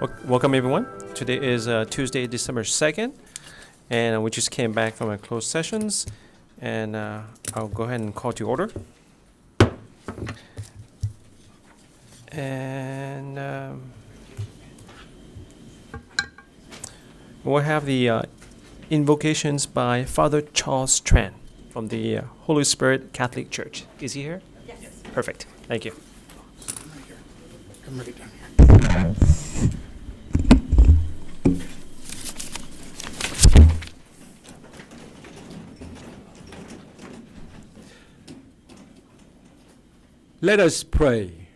Welcome everyone. Today is Tuesday, December 2nd, and we just came back from our closed sessions, and I'll go ahead and call to order. And we'll have the invocations by Father Charles Tran from the Holy Spirit Catholic Church. Is he here? Yes. Perfect. Thank you. Come right down here. Let us pray.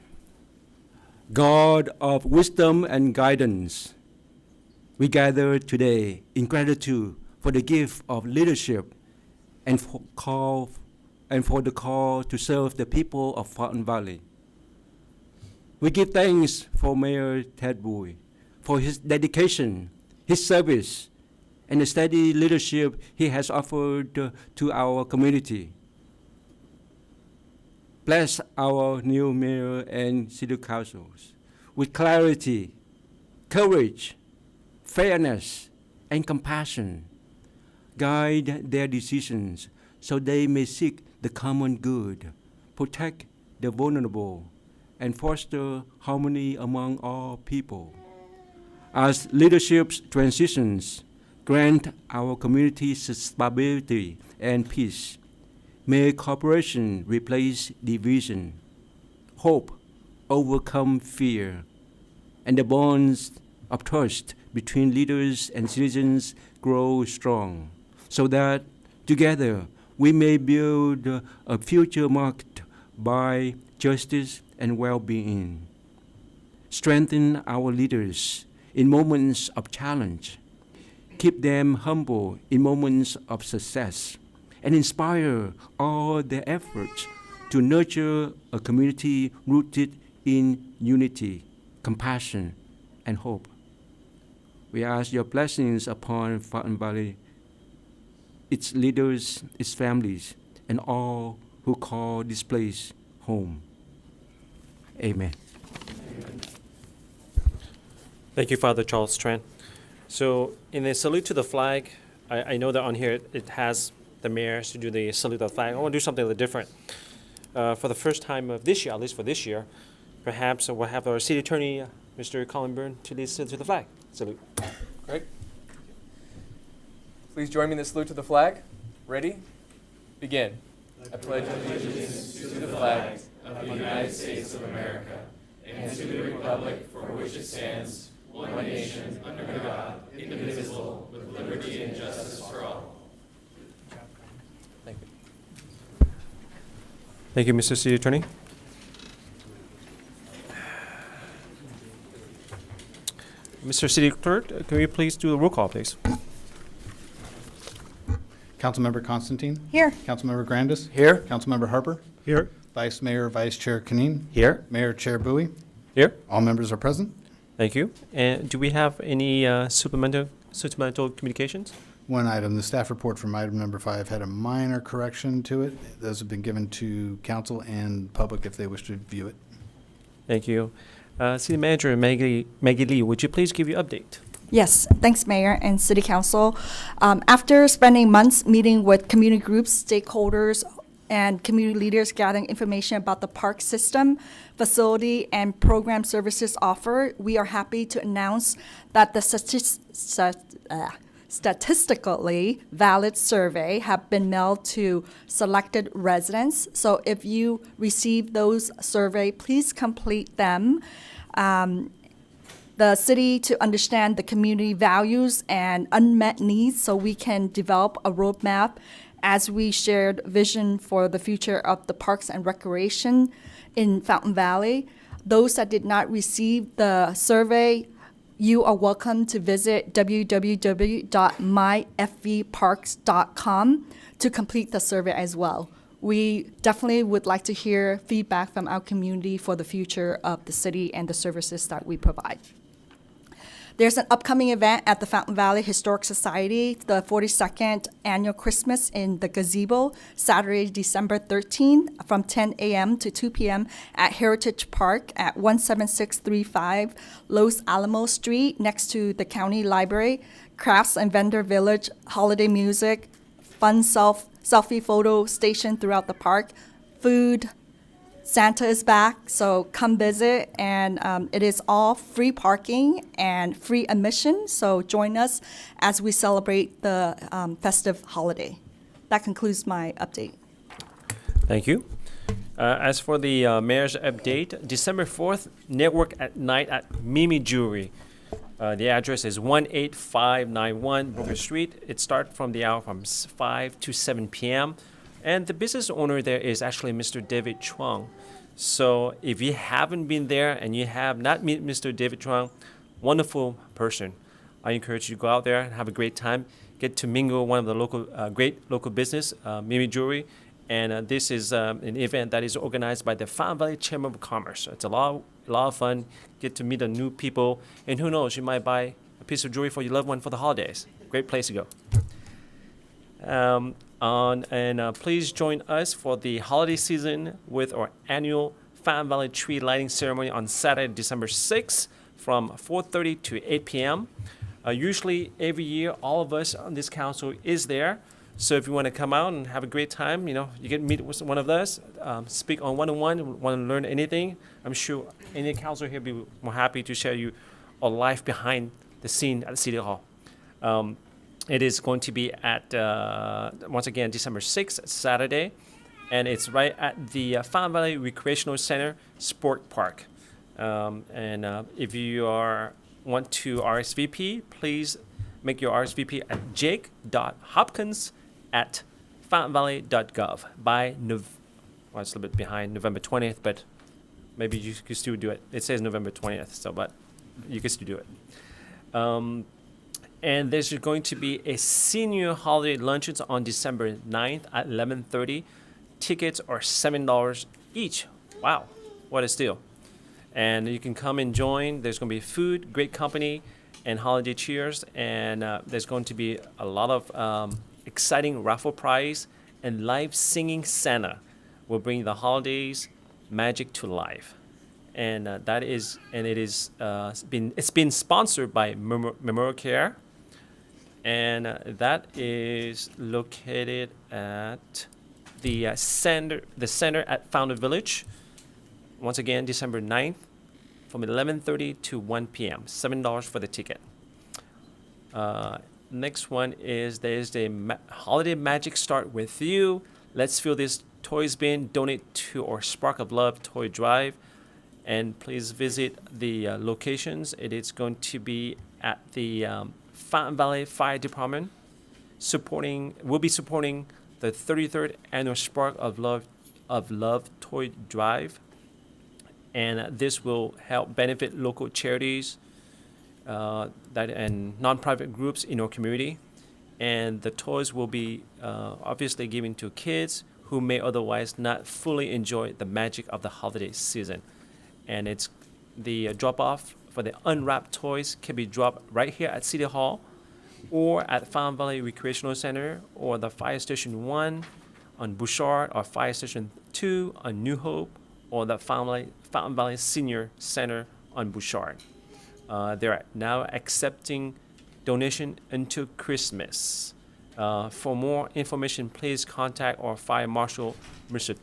God of wisdom and guidance, we gather today in gratitude for the gift of leadership and for the call to serve the people of Fountain Valley. We give thanks for Mayor Ted Bui, for his dedication, his service, and the steady leadership he has offered to our community. Bless our new mayor and city councils with clarity, courage, fairness, and compassion. Guide their decisions so they may seek the common good, protect the vulnerable, and foster harmony among all people. As leadership transitions, grant our community stability and peace. May cooperation replace division, hope overcome fear, and the bonds of trust between leaders and citizens grow strong, so that together we may build a future marked by justice and well-being. Strengthen our leaders in moments of challenge. Keep them humble in moments of success, and inspire all their efforts to nurture a community rooted in unity, compassion, and hope. We ask your blessings upon Fountain Valley, its leaders, its families, and all who call this place home. Amen. Thank you, Father Charles Tran. So in the salute to the flag, I know that on here it has the mayors to do the salute of the flag. I want to do something a little different. For the first time of this year, at least for this year, perhaps we'll have our city attorney, Mr. Colin Byrne, to lead salute to the flag. Salute. Great. Please join me in the salute to the flag. Ready? Begin. I pledge allegiance to the flag of the United States of America and to the republic for which it stands, one nation, under God, indivisible, with liberty and justice for all. Thank you. Thank you, Mr. City Attorney. Mr. City Clerk, can we please do the roll call, please? Councilmember Constantine? Here. Councilmember Grandis? Here. Councilmember Harper? Here. Vice Mayor, Vice Chair Canine? Here. Mayor Chair Bowie? Here. All members are present. Thank you. And do we have any supplemental communications? One item, the staff report from item number 5 had a minor correction to it. Those have been given to council and public if they wish to view it. Thank you. City Manager Maggie Lee, would you please give your update? Yes, thanks, Mayor and City Council. After spending months meeting with community groups, stakeholders, and community leaders gathering information about the park system, facility, and program services offered, we are happy to announce that the statistically valid survey have been mailed to selected residents. So if you receive those survey, please complete them. The city to understand the community values and unmet needs so we can develop a roadmap as we shared vision for the future of the parks and recreation in Fountain Valley. Those that did not receive the survey, you are welcome to visit www.myfvparks.com to complete the survey as well. We definitely would like to hear feedback from our community for the future of the city and the services that we provide. There's an upcoming event at the Fountain Valley Historic Society, the 42nd Annual Christmas in the Gazebo, Saturday, December 13th, from 10 a.m. to 2 p.m. at Heritage Park at 17635 Los Alamos Street, next to the County Library. Crafts and vendor village, holiday music, fun selfie photo station throughout the park, food. Santa is back, so come visit, and it is all free parking and free admission, so join us as we celebrate the festive holiday. That concludes my update. Thank you. As for the mayor's update, December 4th, network at night at Mimi Jewelry. The address is 18591 Broker Street. It starts from the hour from 5 to 7 p.m. And the business owner there is actually Mr. David Chuang. So if you haven't been there and you have not met Mr. David Chuang, wonderful person. I encourage you to go out there and have a great time. Get to mingle one of the local, great local business, Mimi Jewelry. And this is an event that is organized by the Fountain Valley Chamber of Commerce. So it's a lot of fun. Get to meet the new people, and who knows, you might buy a piece of jewelry for your loved one for the holidays. Great place to go. Please join us for the holiday season with our annual Fountain Valley Tree Lighting Ceremony on Saturday, December 6th from 4:30 to 8 p.m. Usually every year, all of us on this council is there. So if you want to come out and have a great time, you get to meet with one of us, speak on one-on-one, want to learn anything, I'm sure any council here will be more happy to share you our life behind the scene at City Hall. It is going to be at, once again, December 6th, Saturday, and it's right at the Fountain Valley Recreational Center Sport Park. If you want to RSVP, please make your RSVP at jake.hopkins@fountainvalley.gov by well, it's a little bit behind November 20th, but maybe you could still do it. It says November 20th, so but you can still do it. And there's going to be a senior holiday luncheon on December 9th at 11:30. Tickets are $7 each. Wow, what a steal. And you can come and join. There's going to be food, great company, and holiday cheers. And there's going to be a lot of exciting raffle prize and live singing Santa will bring the holidays magic to life. And it's been sponsored by Memorial Care. And that is located at the center at Fountain Village. Once again, December 9th from 11:30 to 1 p.m. $7 for the ticket. Next one is there's the Holiday Magic Start With You. Let's fill this toys bin. Donate to our Spark of Love toy drive. And please visit the locations. It is going to be at the Fountain Valley Fire Department. We'll be supporting the 33rd annual Spark of Love toy drive. And this will help benefit local charities and nonprofit groups in our community. And the toys will be obviously given to kids who may otherwise not fully enjoy the magic of the holiday season. And it's the drop-off for the unwrapped toys can be dropped right here at City Hall or at Fountain Valley Recreational Center or the Fire Station 1 on Bouchard or Fire Station 2 on New Hope or the Fountain Valley Senior Center on Bouchard. They're now accepting donation until Christmas. For more information, please contact our Fire Marshal, Mr.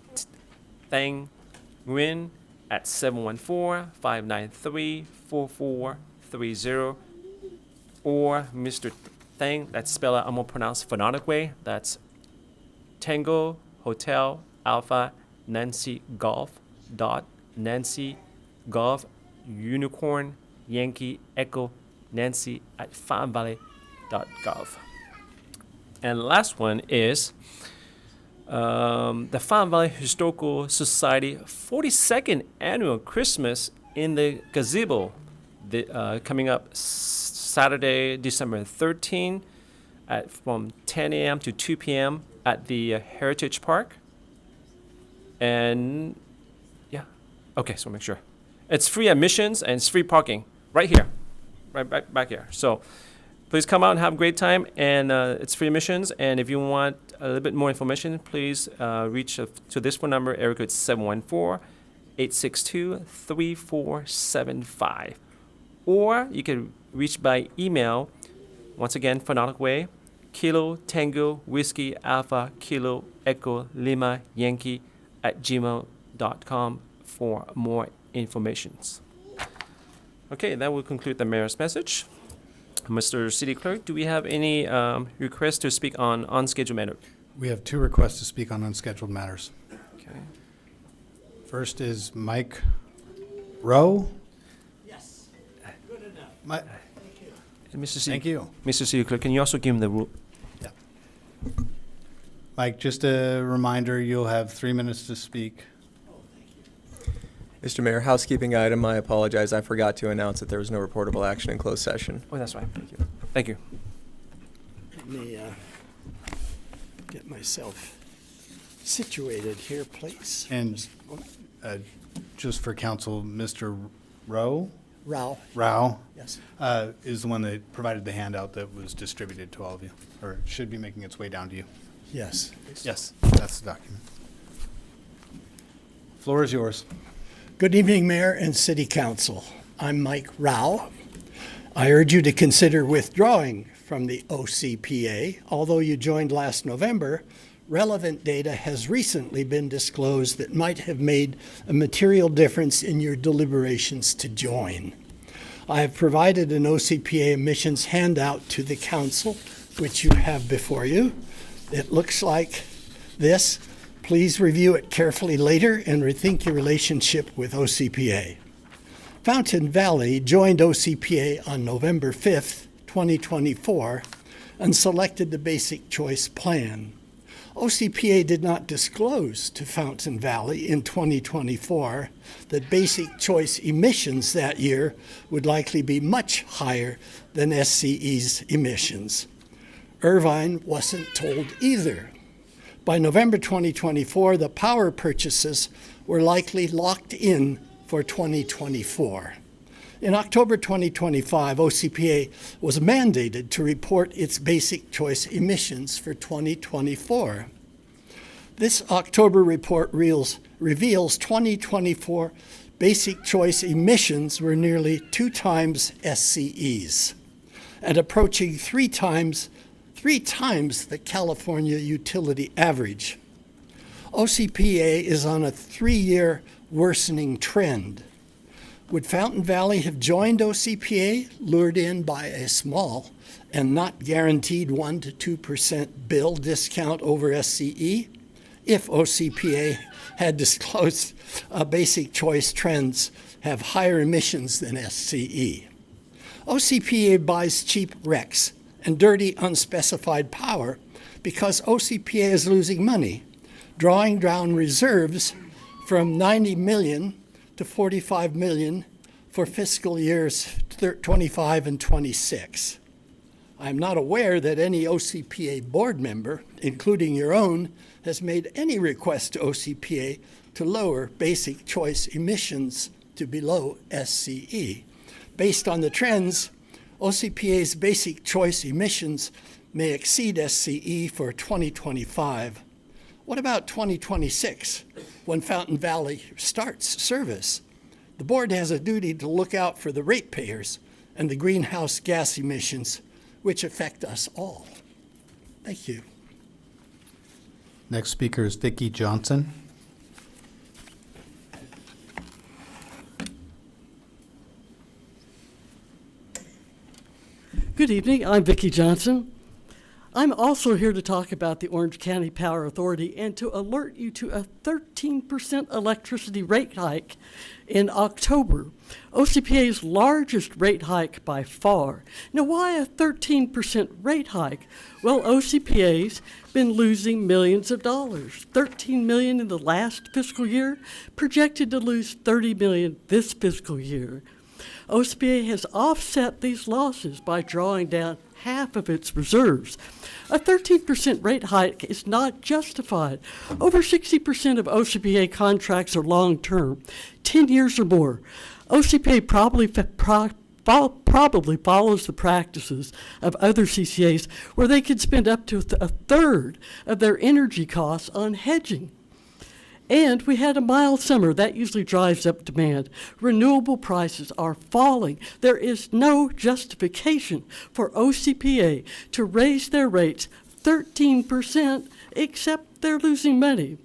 Thang Nguyen, at 714-593-4430, or Mr. Thang, that's spelled out, I'm going to pronounce phonetic way. That's Tango Hotel Alpha Nancy Golf dot Nancy Golf Unicorn Yankee Echo Nancy at fountainvalley.gov. And the last one is the Fountain Valley Historical Society 42nd Annual Christmas in the Gazebo, coming up Saturday, December 13, from 10 a.m. to 2 p.m. at the Heritage Park. And yeah, okay, so make sure. It's free admissions and it's free parking right here. right back here. So please come out and have a great time, and it's free admissions. And if you want a little bit more information, please reach to this phone number, area code 714-862-3475. Or you can reach by email, once again, Phonetic Way, Kilo Tango Whiskey Alpha Kilo Echo Lima Yankee @gmail.com for more informations. Okay, that will conclude the mayor's message. Mr. City Clerk, do we have any requests to speak on unscheduled matter? We have 2 requests to speak on unscheduled matters. Okay. First is Mike Rowe. Yes, good enough. And Mr. City, Thank you. Mr. City Clerk, can you also give him the rule? Mike, just a reminder, you'll have 3 minutes to speak. Mr. Mayor, housekeeping item, I apologize. I forgot to announce that there was no reportable action in closed session. Oh, that's right. Thank you. Thank you. Let me get myself situated here, please. And just for council, Mr. Rowe, Rao, Rao, yes. is the one that provided the handout that was distributed to all of you, or should be making its way down to you. Yes. Yes, that's the document. Floor is yours. Good evening, Mayor and City Council. I'm Mike Rao. I urge you to consider withdrawing from the OCPA. Although you joined last November, relevant data has recently been disclosed that might have made a material difference in your deliberations to join. I have provided an OCPA emissions handout to the council, which you have before you. It looks like this. Please review it carefully later and rethink your relationship with OCPA. Fountain Valley joined OCPA on November 5th, 2024, and selected the Basic Choice Plan. OCPA did not disclose to Fountain Valley in 2024 that Basic Choice emissions that year would likely be much higher than SCE's emissions. Irvine wasn't told either. By November 2024, the power purchases were likely locked in for 2024. In October 2025, OCPA was mandated to report its Basic Choice emissions for 2024. This October report reveals 2024 Basic Choice emissions were nearly 2 times SCE's and approaching three times the California utility average. OCPA is on a 3-year worsening trend. Would Fountain Valley have joined OCPA, lured in by a small and not guaranteed 1 to 2% bill discount over SCE, if OCPA had disclosed Basic Choice trends have higher emissions than SCE? OCPA buys cheap RECs and dirty unspecified power because OCPA is losing money, drawing down reserves from 90 million to 45 million for fiscal years 25 and 26. I'm not aware that any OCPA board member, including your own, has made any request to OCPA to lower Basic Choice emissions to below SCE. Based on the trends, OCPA's Basic Choice emissions may exceed SCE for 2025. What about 2026, when Fountain Valley starts service? The board has a duty to look out for the ratepayers and the greenhouse gas emissions, which affect us all. Thank you. Next speaker is Vicki Johnson. Good evening, I'm Vicki Johnson. I'm also here to talk about the Orange County Power Authority and to alert you to a 13% electricity rate hike in October, OCPA's largest rate hike by far. Now, why a 13% rate hike? Well, OCPA's been losing millions of dollars, $13 million in the last fiscal year, projected to lose $30 million this fiscal year. OCPA has offset these losses by drawing down half of its reserves. A 13% rate hike is not justified. Over 60% of OCPA contracts are long-term, 10 years or more. OCPA probably follows the practices of other CCAs where they could spend up to a third of their energy costs on hedging. And we had a mild summer. That usually drives up demand. Renewable prices are falling. There is no justification for OCPA to raise their rates 13%, except they're losing money.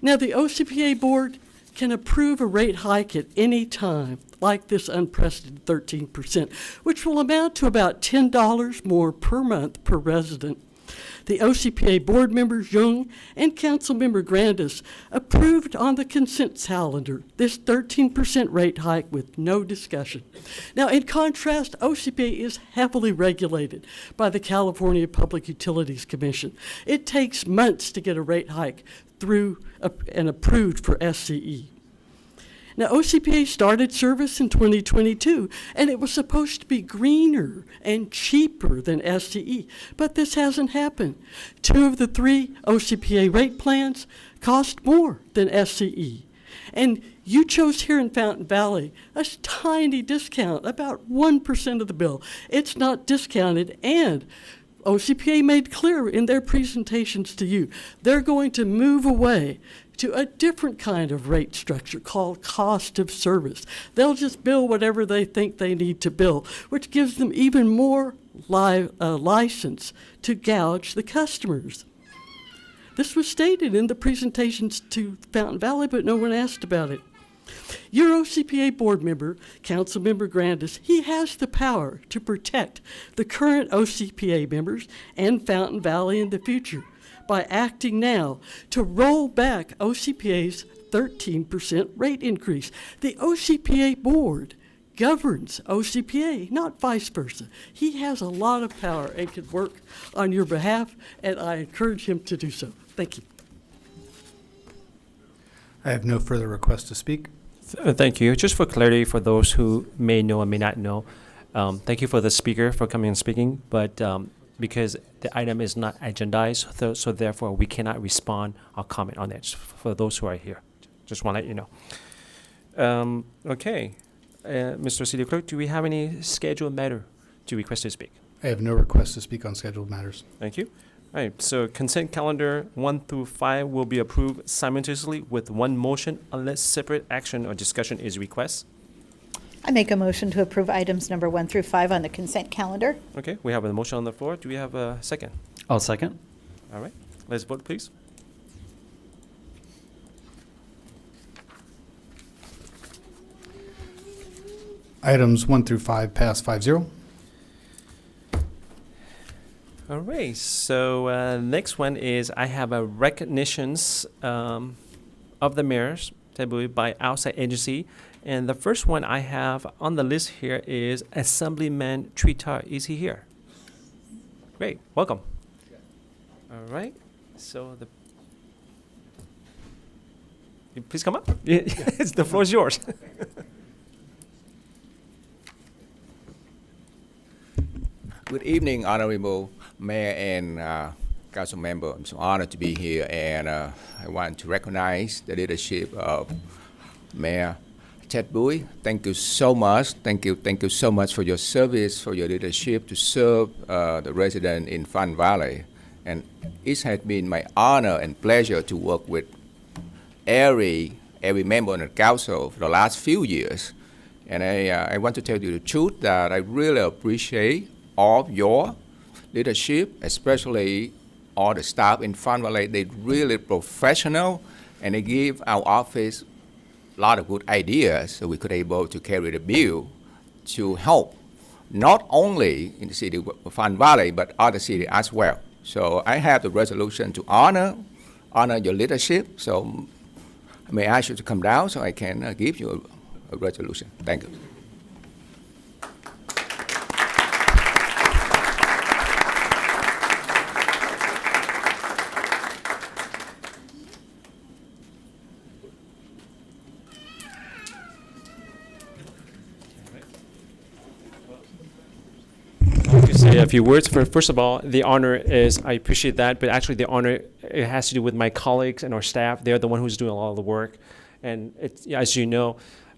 Now, the OCPA board can approve a rate hike at any time, like this unprecedented 13%, which will amount to about $10 more per month per resident. The OCPA board members, Young and Councilmember Grandis, approved on the consent calendar this 13% rate hike with no discussion. Now, in contrast, OCPA is heavily regulated by the California Public Utilities Commission. It takes months to get a rate hike through and approved for SCE. Now, OCPA started service in 2022, and it was supposed to be greener and cheaper than SCE, but this hasn't happened. 2 of the 3 OCPA rate plans cost more than SCE. And you chose here in Fountain Valley a tiny discount, about 1% of the bill. It's not discounted, and OCPA made clear in their presentations to you, they're going to move away to a different kind of rate structure called cost of service. They'll just bill whatever they think they need to bill, which gives them even more license to gouge the customers. This was stated in the presentations to Fountain Valley, but no one asked about it. Your OCPA board member, Councilmember Grandis, he has the power to protect the current OCPA members and Fountain Valley in the future by acting now to roll back OCPA's 13% rate increase. The OCPA board governs OCPA, not vice versa. He has a lot of power and can work on your behalf, and I encourage him to do so. Thank you. I have no further requests to speak. Thank you. Just for clarity, for those who may know and may not know, thank you for the speaker for coming and speaking, but because the item is not agendized, so therefore we cannot respond or comment on it for those who are here. Just want to let you know. Okay. Mr. City Clerk, do we have any scheduled matter to request to speak? I have no requests to speak on scheduled matters. Thank you. All right, so consent calendar 1 through 5 will be approved simultaneously with one motion unless separate action or discussion is requested. I make a motion to approve items number 1 through 5 on the consent calendar. Okay, we have a motion on the floor. Do we have a second? I'll second. All right, let's vote, please. Items 1 through 5 pass 5-0. All right, so next one is I have a recognitions of the mayors tabulated by outside agency. And the first one I have on the list here is Assemblyman Tritar. Is he here? Great, welcome. All right, so please come up. The floor is yours. Good evening, Honorable Mayor and Council Member. I'm so honored to be here, and I want to recognize the leadership of Mayor Ted Bui. Thank you so much. Thank you so much for your service, for your leadership to serve the residents in Fountain Valley. And it has been my honor and pleasure to work with every member on the council for the last few years. And I want to tell you the truth that I really appreciate all of your leadership, especially all the staff in Fountain Valley. They're really professional, and they give our office a lot of good ideas so we could able to carry the bill to help not only in the city of Fountain Valley, but other cities as well. So I have the resolution to honor your leadership. So I may ask you to come down so I can give you a resolution. Thank you. Say a few words. First of all, the honor is, I appreciate that, but actually the honor, it has to do with my colleagues and our staff. They're the one who's doing a lot of the work. And it's, as you know,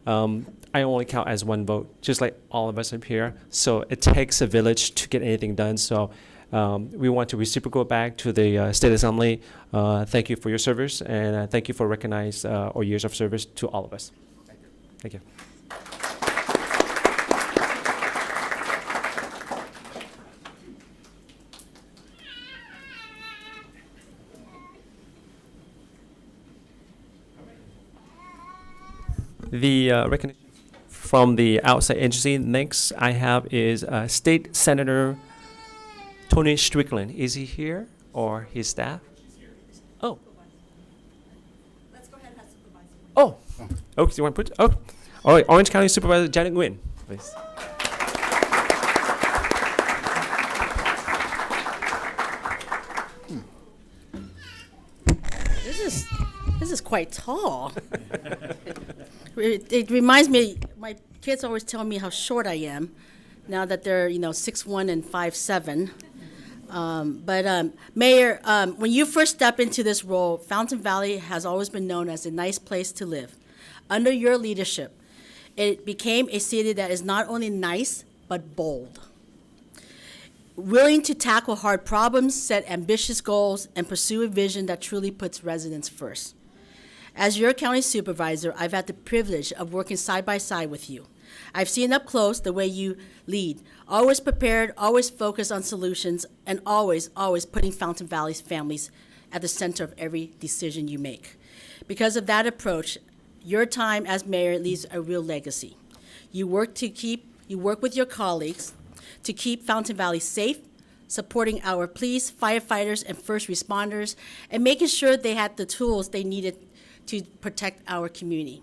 I only count as one vote, just like all of us up here. So it takes a village to get anything done. So we want to reciprocate back to the State Assembly. Thank you for your service, and thank you for recognizing our years of service to all of us. Thank you. The recognition from the outside agency next I have is State Senator Tony Strickland. Is he here or his staff? Oh. Let's go ahead and have Supervisor. Oh. Oh, do you want to put? Oh. All right. Orange County Supervisor Janet Nguyen, please. This is quite tall. It reminds me, my kids always tell me how short I am, now that they're 6'1" and 5'7". Mayor, when you first stepped into this role, Fountain Valley has always been known as a nice place to live. Under your leadership, it became a city that is not only nice, but bold. Willing to tackle hard problems, set ambitious goals, and pursue a vision that truly puts residents first. As your county supervisor, I've had the privilege of working side by side with you. I've seen up close the way you lead, always prepared, always focused on solutions, and always putting Fountain Valley's families at the center of every decision you make. Because of that approach, your time as mayor leaves a real legacy. You work with your colleagues to keep Fountain Valley safe, supporting our police, firefighters, and first responders, and making sure they had the tools they needed to protect our community.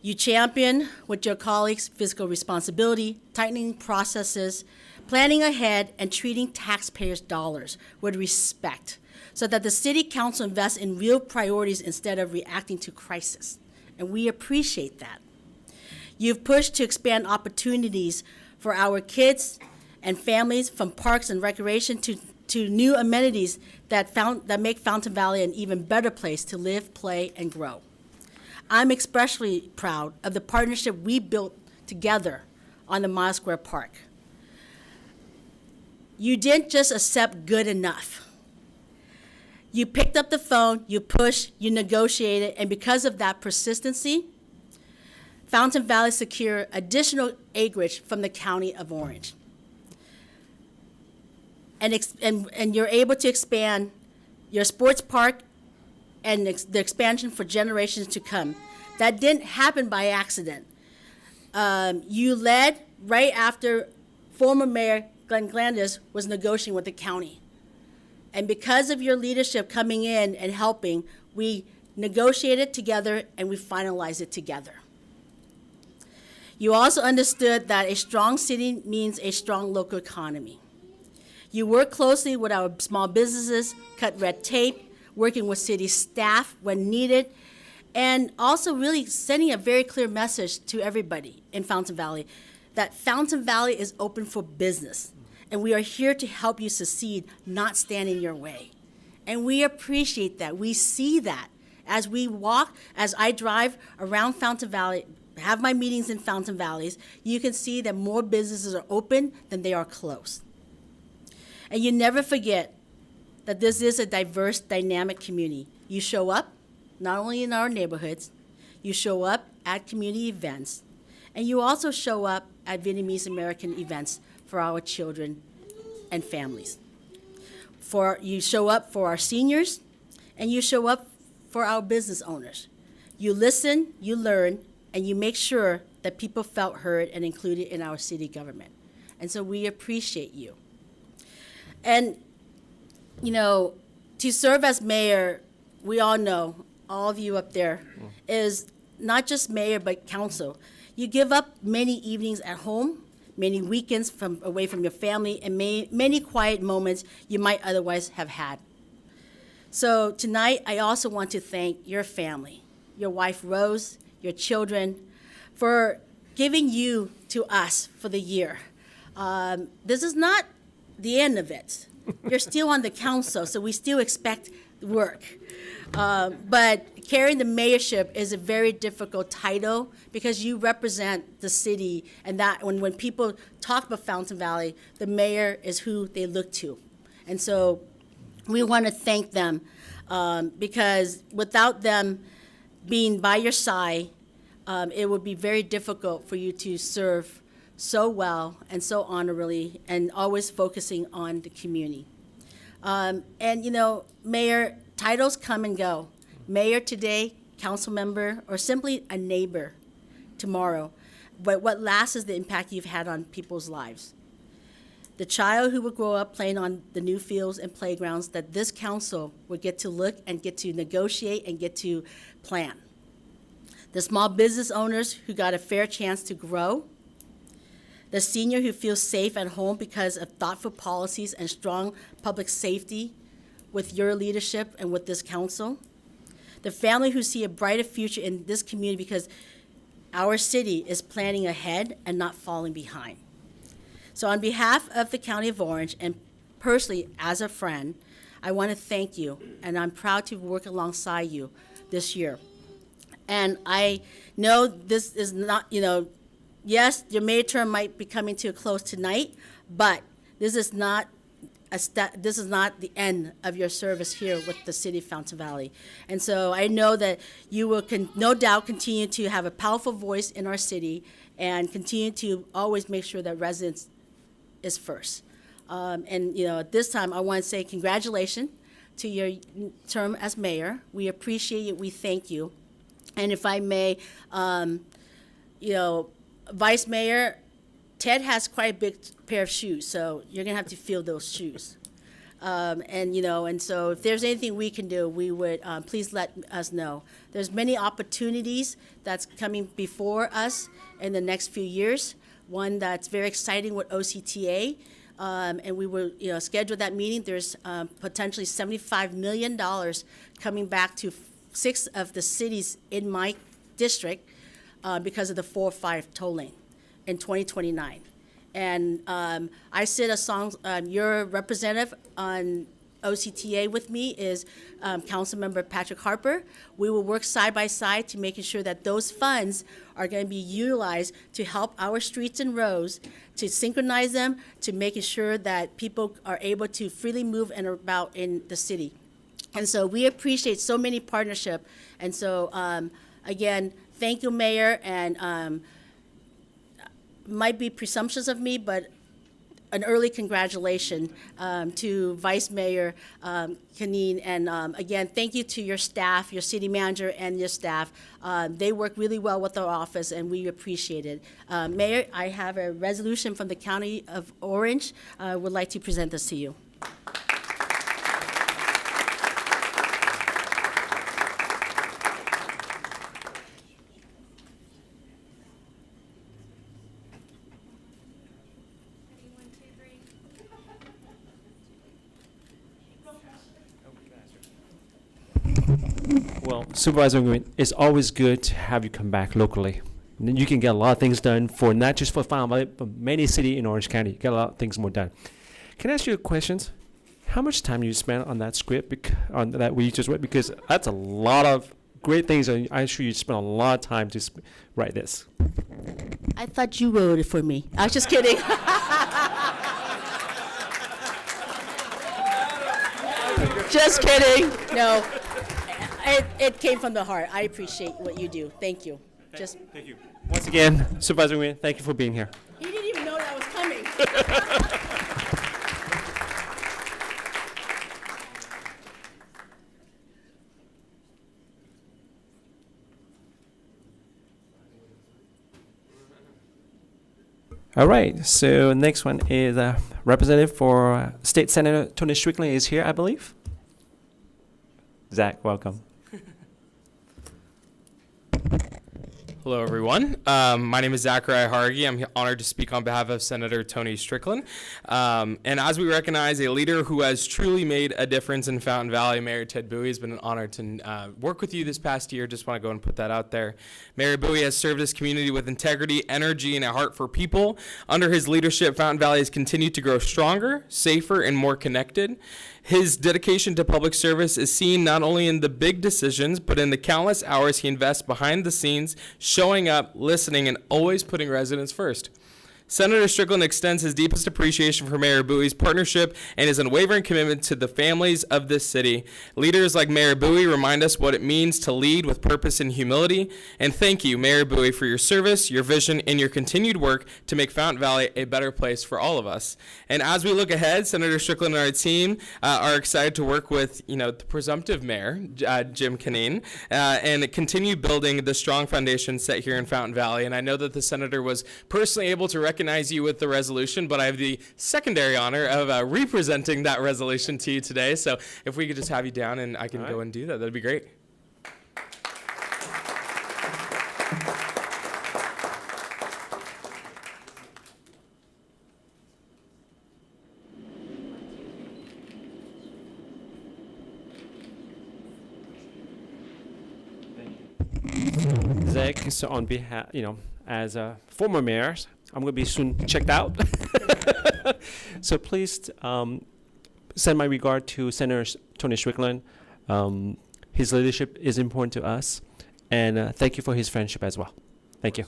You champion with your colleagues fiscal responsibility, tightening processes, planning ahead, and treating taxpayers' dollars with respect so that the city council invests in real priorities instead of reacting to crisis. And we appreciate that. You've pushed to expand opportunities for our kids and families, from parks and recreation to new amenities that make Fountain Valley an even better place to live, play, and grow. I'm especially proud of the partnership we built together on the Mile Square Park. You didn't just accept good enough. You picked up the phone, you pushed, you negotiated, and because of that persistency, Fountain Valley secured additional acreage from the County of Orange. And you're able to expand your sports park and the expansion for generations to come. That didn't happen by accident. You led right after former Mayor Glenn Glandis was negotiating with the county. And because of your leadership coming in and helping, we negotiated together and we finalized it together. You also understood that a strong city means a strong local economy. You work closely with our small businesses, cut red tape, working with city staff when needed, and also really sending a very clear message to everybody in Fountain Valley that Fountain Valley is open for business, and we are here to help you succeed, not stand in your way. And we appreciate that. We see that as we walk, as I drive around Fountain Valley, have my meetings in Fountain Valleys, you can see that more businesses are open than they are closed. And you never forget that this is a diverse, dynamic community. You show up, not only in our neighborhoods, you show up at community events, and you also show up at Vietnamese American events for our children and families. You show up for our seniors, and you show up for our business owners. You listen, you learn, and you make sure that people felt heard and included in our city government. And so we appreciate you. And, to serve as mayor, we all know, all of you up there, is not just mayor, but council. You give up many evenings at home, many weekends away from your family, and many quiet moments you might otherwise have had. So tonight, I also want to thank your family, your wife, Rose, your children, for giving you to us for the year. This is not the end of it. You're still on the council, so we still expect work. But carrying the mayorship is a very difficult title because you represent the city, and that when people talk about Fountain Valley, the mayor is who they look to. And so we want to thank them because without them being by your side, it would be very difficult for you to serve so well and so honorably and always focusing on the community. And, you know, Mayor, titles come and go. Mayor today, council member, or simply a neighbor tomorrow. But what lasts is the impact you've had on people's lives. The child who would grow up playing on the new fields and playgrounds that this council would get to look and get to negotiate and get to plan. The small business owners who got a fair chance to grow. The senior who feels safe at home because of thoughtful policies and strong public safety with your leadership and with this council. The family who see a brighter future in this community because our city is planning ahead and not falling behind. So on behalf of the County of Orange and personally as a friend, I want to thank you, and I'm proud to work alongside you this year. And I know this is not, you know, yes, your mayor term might be coming to a close tonight, but this is not this is not the end of your service here with the city of Fountain Valley. And so I know that you will no doubt continue to have a powerful voice in our city and continue to always make sure that residents is first. And, you know, at this time, I want to say congratulations to your term as mayor. We appreciate it. We thank you. And if I may, you know, Vice Mayor, Ted has quite a big pair of shoes, so you're going to have to fill those shoes. And, you know, and so if there's anything we can do, we would, please let us know. There's many opportunities that's coming before us in the next few years. One that's very exciting with OCTA, and we will, you know, schedule that meeting. There's potentially $75 million coming back to 6 of the cities in my district because of the 405 tolling in 2029. And I sit your representative on OCTA with me is Councilmember Patrick Harper. We will work side by side to making sure that those funds are going to be utilized to help our streets and roads, to synchronize them, to making sure that people are able to freely move and about in the city. And so we appreciate so many partnership. And so, again, thank you, Mayor, and might be presumptuous of me, but an early congratulations to Vice Mayor Canine. And again, thank you to your staff, your city manager and your staff. They work really well with our office, and we appreciate it. Mayor, I have a resolution from the County of Orange. I would like to present this to you. Well, Supervisor Nguyen, it's always good to have you come back locally. And then you can get a lot of things done for not just for Fountain Valley, but many cities in Orange County. Get a lot of things more done. Can I ask you a question? How much time you spent on that script, on that we just read? Because that's a lot of great things, and I'm sure you spent a lot of time to write this. I thought you wrote it for me. I was just kidding. Just kidding. No, it came from the heart. I appreciate what you do. Thank you. Thank you. Once again, Supervisor Nguyen, thank you for being here. He didn't even know that was coming. All right, so next one is Representative for State Senator Tony Strickland is here, I believe. Zach, welcome. Hello, everyone. My name is Zachariah Hargi. I'm honored to speak on behalf of Senator Tony Strickland. And as we recognize a leader who has truly made a difference in Fountain Valley, Mayor Ted Bowie, has been an honor to work with you this past year. Just want to go and put that out there. Mayor Bowie has served this community with integrity, energy, and a heart for people. Under his leadership, Fountain Valley has continued to grow stronger, safer, and more connected. His dedication to public service is seen not only in the big decisions, but in the countless hours he invests behind the scenes, showing up, listening, and always putting residents first. Senator Strickland extends his deepest appreciation for Mayor Bowie's partnership and his unwavering commitment to the families of this city. Leaders like Mayor Bowie remind us what it means to lead with purpose and humility. And thank you, Mayor Bowie, for your service, your vision, and your continued work to make Fountain Valley a better place for all of us. And as we look ahead, Senator Strickland and our team are excited to work with, the presumptive mayor, Jim Canine, and continue building the strong foundation set here in Fountain Valley. And I know that the senator was personally able to recognize you with the resolution, but I have the secondary honor of representing that resolution to you today. So if we could just have you down and I can go and do that, that'd be great. Zach, so on behalf, as a former mayor, I'm going to be soon checked out. So please send my regard to Senator Tony Strickland. His leadership is important to us, and thank you for his friendship as well. Thank you.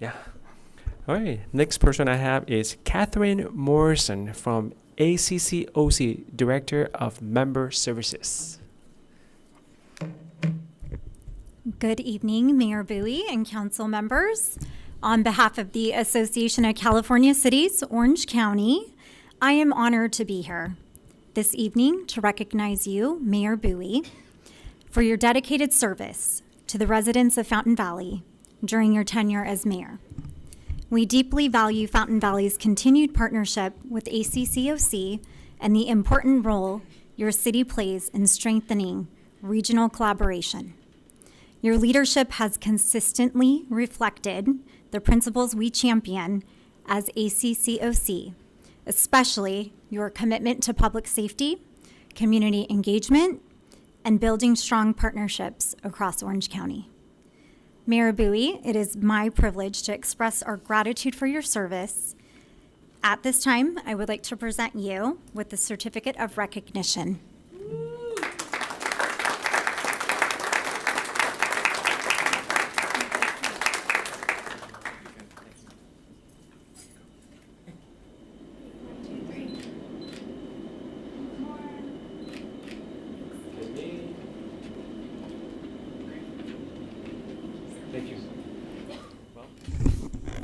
Yeah. All right. Next person I have is Catherine Morrison from ACCOC, Director of Member Services. Good evening, Mayor Bowie and council members. On behalf of the Association of California Cities, Orange County, I am honored to be here this evening to recognize you, Mayor Bowie, for your dedicated service to the residents of Fountain Valley during your tenure as mayor. We deeply value Fountain Valley's continued partnership with ACCOC and the important role your city plays in strengthening regional collaboration. Your leadership has consistently reflected the principles we champion as ACCOC, especially your commitment to public safety, community engagement, and building strong partnerships across Orange County. Mayor Bowie, it is my privilege to express our gratitude for your service. At this time, I would like to present you with the Certificate of Recognition.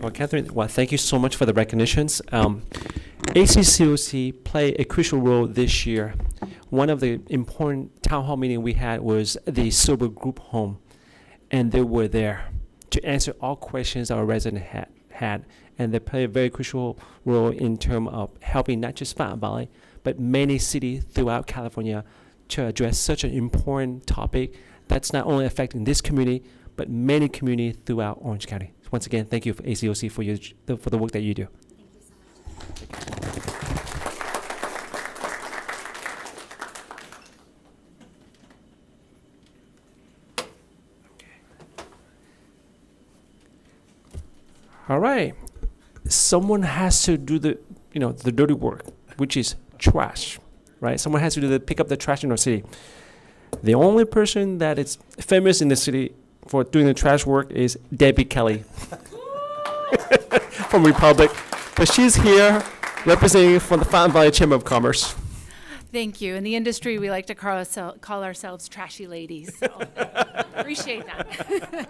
Well, Catherine, thank you so much for the recognitions. ACCOC played a crucial role this year. One of the important town hall meeting we had was the Sober Group Home, and they were there to answer all questions our residents had, and they play a very crucial role in terms of helping not just Fountain Valley, but many cities throughout California to address such an important topic that's not only affecting this community, but many communities throughout Orange County. Once again, thank you for ACCOC for the work that you do. Thank you so much. All right. Someone has to do the dirty work, which is trash, right? Someone has to pick up the trash in our city. The only person that is famous in the city for doing the trash work is Debbie Kelly from Republic, but she's here representing from the Fountain Valley Chamber of Commerce. Thank you. In the industry, we like to call ourselves trashy ladies. So appreciate that.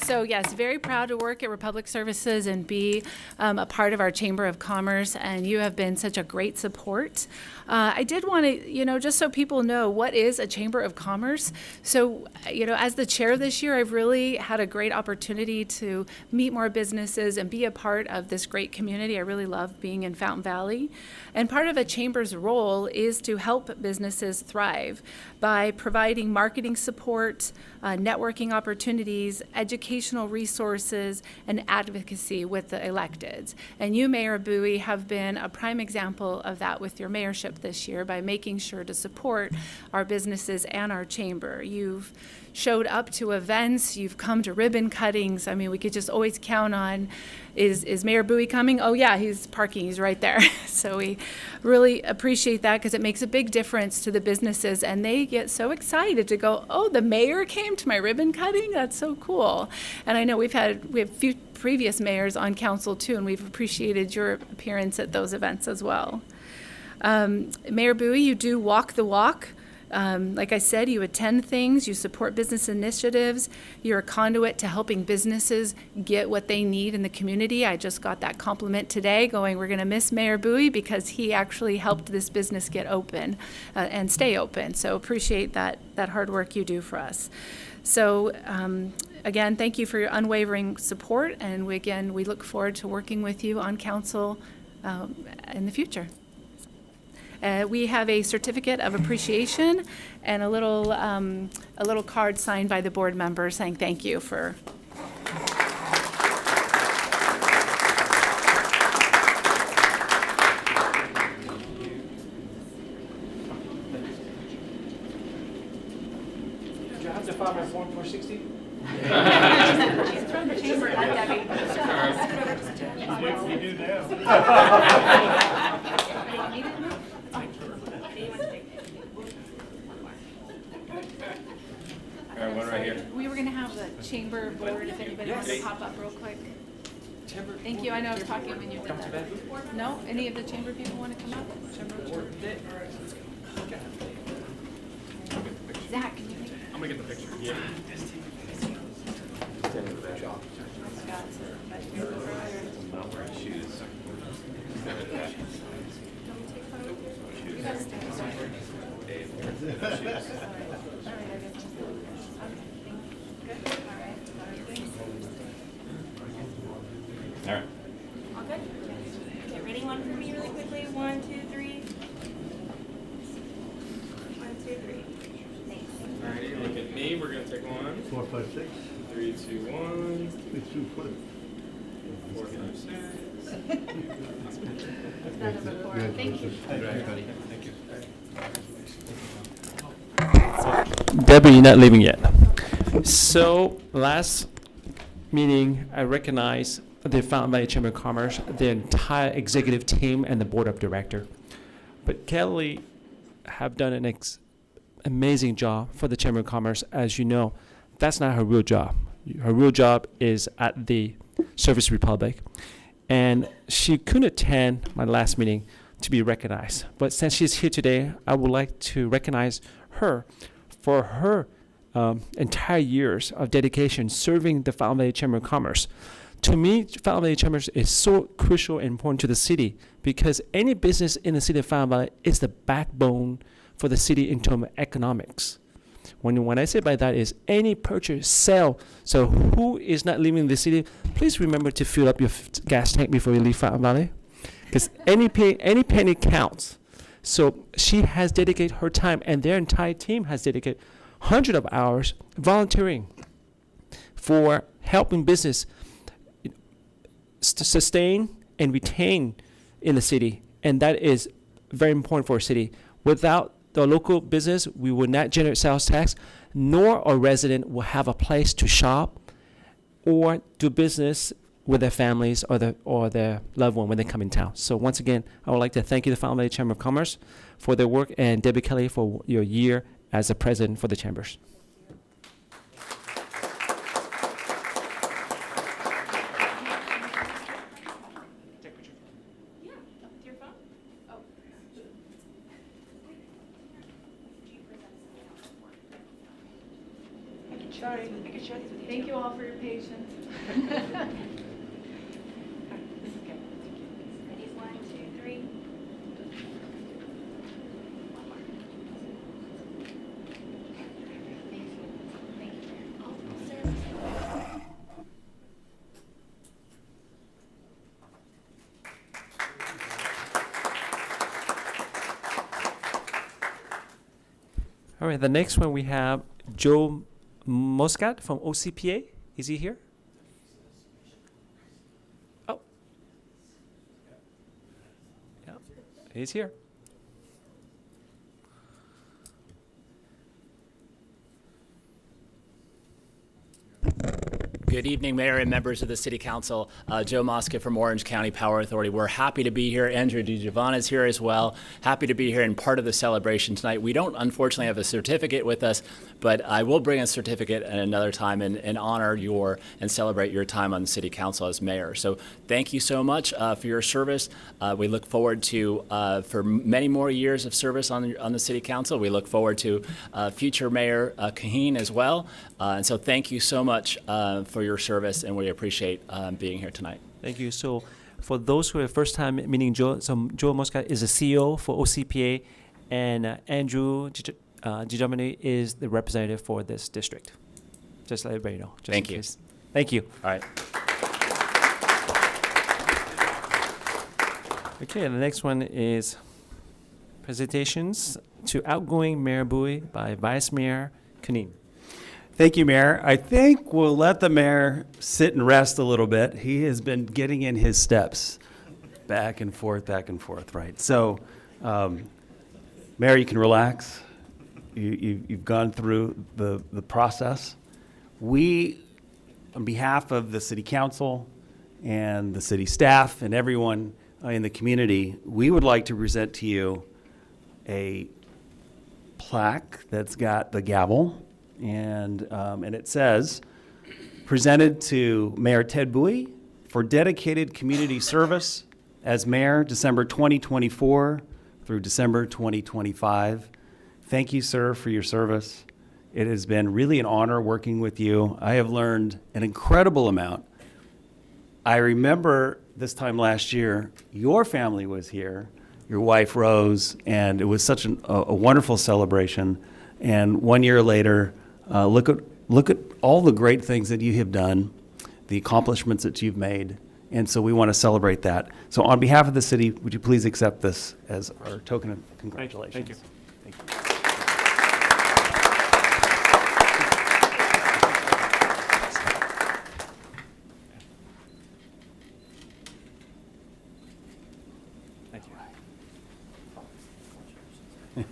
So yes, very proud to work at Republic Services and be a part of our Chamber of Commerce. And you have been such a great support. I did want to, just so people know, what is a Chamber of Commerce? So, as the chair this year, I've really had a great opportunity to meet more businesses and be a part of this great community. I really love being in Fountain Valley. And part of a chamber's role is to help businesses thrive by providing marketing support, networking opportunities, educational resources, and advocacy with the electeds. And you, Mayor Bowie, have been a prime example of that with your mayorship this year by making sure to support our businesses and our chamber. You've showed up to events. You've come to ribbon cuttings. I mean, we could just always count on, is Mayor Bowie coming? Oh yeah, he's parking, he's right there. So we really appreciate that because it makes a big difference to the businesses, and they get so excited to go, oh, the mayor came to my ribbon cutting? That's so cool. And I know we have a few previous mayors on council too, and we've appreciated your appearance at those events as well. Mayor Bowie, you do walk the walk. Like I said, you attend things, you support business initiatives, you're a conduit to helping businesses get what they need in the community. I just got that compliment today going, we're going to miss Mayor Bowie because he actually helped this business get open and stay open. So appreciate that hard work you do for us. So again, thank you for your unwavering support, and we look forward to working with you on council in the future. We have a certificate of appreciation and a little card signed by the board member saying thank you for. Do you have to file my Form 460? She's from the chamber, not Debbie. You do now. All right, one right here. We were going to have the chamber board, if anybody wants to pop up real quick. Thank you. I know I was talking when you did that. No? Any of the chamber people want to come up? Zach, can you make I'm gonna get the picture. Yeah. All right. All good? Okay, ready? One for me really quickly. 1, 2, 3. 1, 2, 3. Thanks. Alrighty, look at me. We're gonna take one. 4, 5, 6. 3, 2, 1. 3, 2, 1. 4, 5, 6. That's number 4. Thank you. Thank you. Debbie, you're not leaving yet. So last meeting, I recognized the Fountain Valley Chamber of Commerce, the entire executive team, and the board of director. But Kelly have done an amazing job for the Chamber of Commerce. As you know, that's not her real job. Her real job is at the Service Republic. And she couldn't attend my last meeting to be recognized. But since she's here today, I would like to recognize her for her entire years of dedication serving the Fountain Valley Chamber of Commerce. To me, Fountain Valley Chamber is so crucial and important to the city because any business in the city of Fountain Valley is the backbone for the city in terms of economics. When I say by that is any purchase, sale. So who is not leaving the city, please remember to fill up your gas tank before you leave Fountain Valley, because any penny counts. So she has dedicated her time, and their entire team has dedicated hundreds of hours volunteering for helping business to sustain and retain in the city, and that is very important for a city. Without the local business, we will not generate sales tax, nor a resident will have a place to shop or do business with their families or their loved one when they come in town. So once again, I would like to thank you, the Fountain Valley Chamber of Commerce, for their work, and Debbie Kelly for your year as the president for the chambers. Sorry. Thank you all for your patience. Ready? 1, 2, 3. All right, the next one we have Joe Moscat from OCPA. Is he here? Oh. Yeah, he's here. Good evening, Mayor and members of the City Council. Joe Mosca from Orange County Power Authority. We're happy to be here. Andrew DiGiovanna is here as well. Happy to be here and part of the celebration tonight. We don't, unfortunately, have a certificate with us, but I will bring a certificate at another time and honor your and celebrate your time on the City Council as mayor. So thank you so much for your service. We look forward to for many more years of service on the City Council. We look forward to future Mayor Kaheen as well. And so thank you so much for your service, and we appreciate being here tonight. Thank you. So for those who are first time meeting Joe, so Joe Mosca is the CEO for OCPA, and Andrew DiGiovanna is the representative for this district. Just let everybody know. Thank you. Thank you. All right. Okay, the next one is presentations to outgoing Mayor Bowie by Vice Mayor Kaheen. Thank you, Mayor. I think we'll let the mayor sit and rest a little bit. He has been getting in his steps back and forth, right? So, Mayor, you can relax. You've gone through the process. We, on behalf of the City Council and the city staff and everyone in the community, we would like to present to you a plaque that's got the gavel. And it says, presented to Mayor Ted Bowie for dedicated community service as mayor December 2024 through December 2025. Thank you, sir, for your service. It has been really an honor working with you. I have learned an incredible amount. I remember this time last year, your family was here, your wife Rose, and it was such a wonderful celebration. And 1 year later, look at all the great things that you have done, the accomplishments that you've made, and so we want to celebrate that. So on behalf of the city, would you please accept this as our token of congratulations? Thank you. Thank you. Thank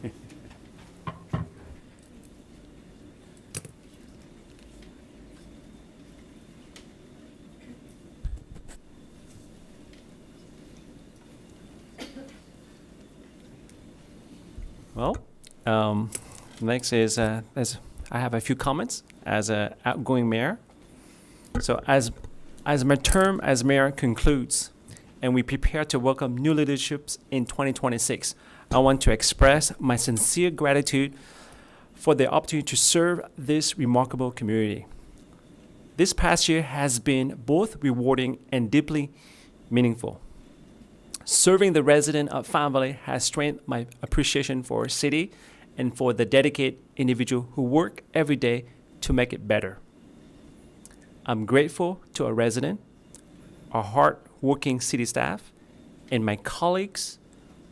you. Well, next is I have a few comments as an outgoing mayor. So as my term as mayor concludes and we prepare to welcome new leaderships in 2026, I want to express my sincere gratitude for the opportunity to serve this remarkable community. This past year has been both rewarding and deeply meaningful. Serving the resident of Fountain Valley has strengthened my appreciation for our city and for the dedicated individuals who work every day to make it better. I'm grateful to our residents, our hard-working city staff, and my colleagues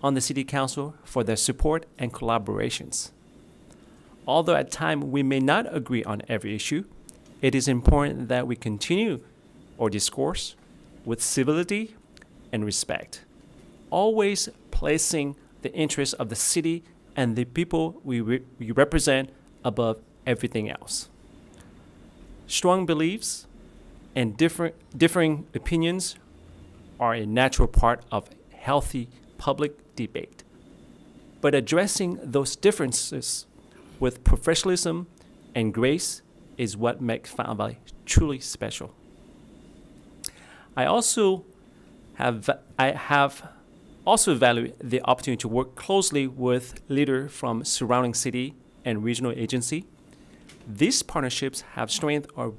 on the City Council for their support and collaborations. Although at times we may not agree on every issue, it is important that we continue our discourse with civility and respect, always placing the interests of the city and the people we represent above everything else. Strong beliefs and differing opinions are a natural part of healthy public debate. But addressing those differences with professionalism and grace is what makes Fountain Valley truly special. I have also valued the opportunity to work closely with leaders from surrounding city and regional agency. These partnerships have strengthened our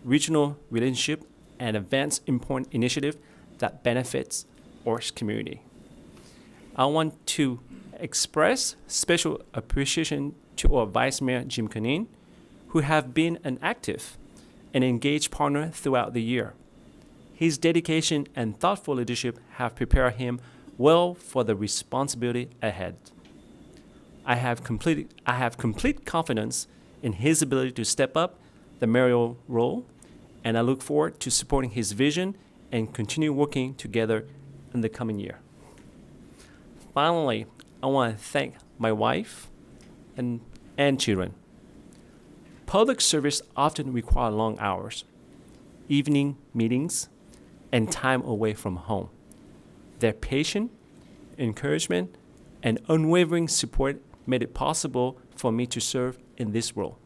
regional relationship and advanced important initiatives that benefits our community. I want to express special appreciation to our Vice Mayor Jim Kaheen, who have been an active and engaged partner throughout the year. His dedication and thoughtful leadership have prepared him well for the responsibility ahead. I have complete confidence in his ability to step up the mayoral role, and I look forward to supporting his vision and continue working together in the coming year. Finally, I want to thank my wife and children. Public service often requires long hours, evening meetings and time away from home. Their patience, encouragement, and unwavering support made it possible for me to serve in this role.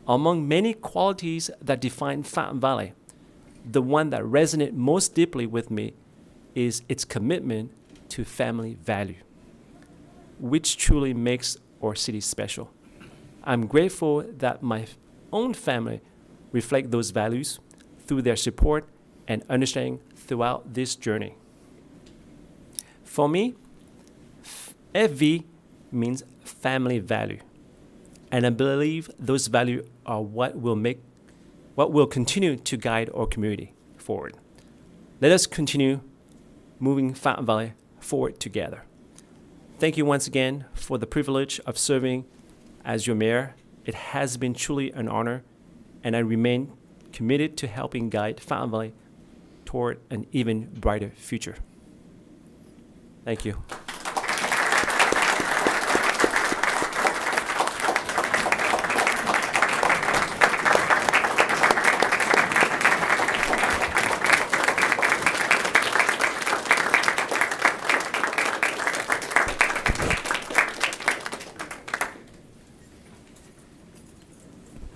Among many qualities that define Fountain Valley, the one that resonates most deeply with me is its commitment to family value, which truly makes our city special. I'm grateful that my own family reflect those values through their support and understanding throughout this journey. For me, FV means family value, and I believe those values are what will continue to guide our community forward. Let us continue moving Fountain Valley forward together. Thank you once again for the privilege of serving as your mayor. It has been truly an honor, and I remain committed to helping guide Fountain Valley toward an even brighter future. Thank you.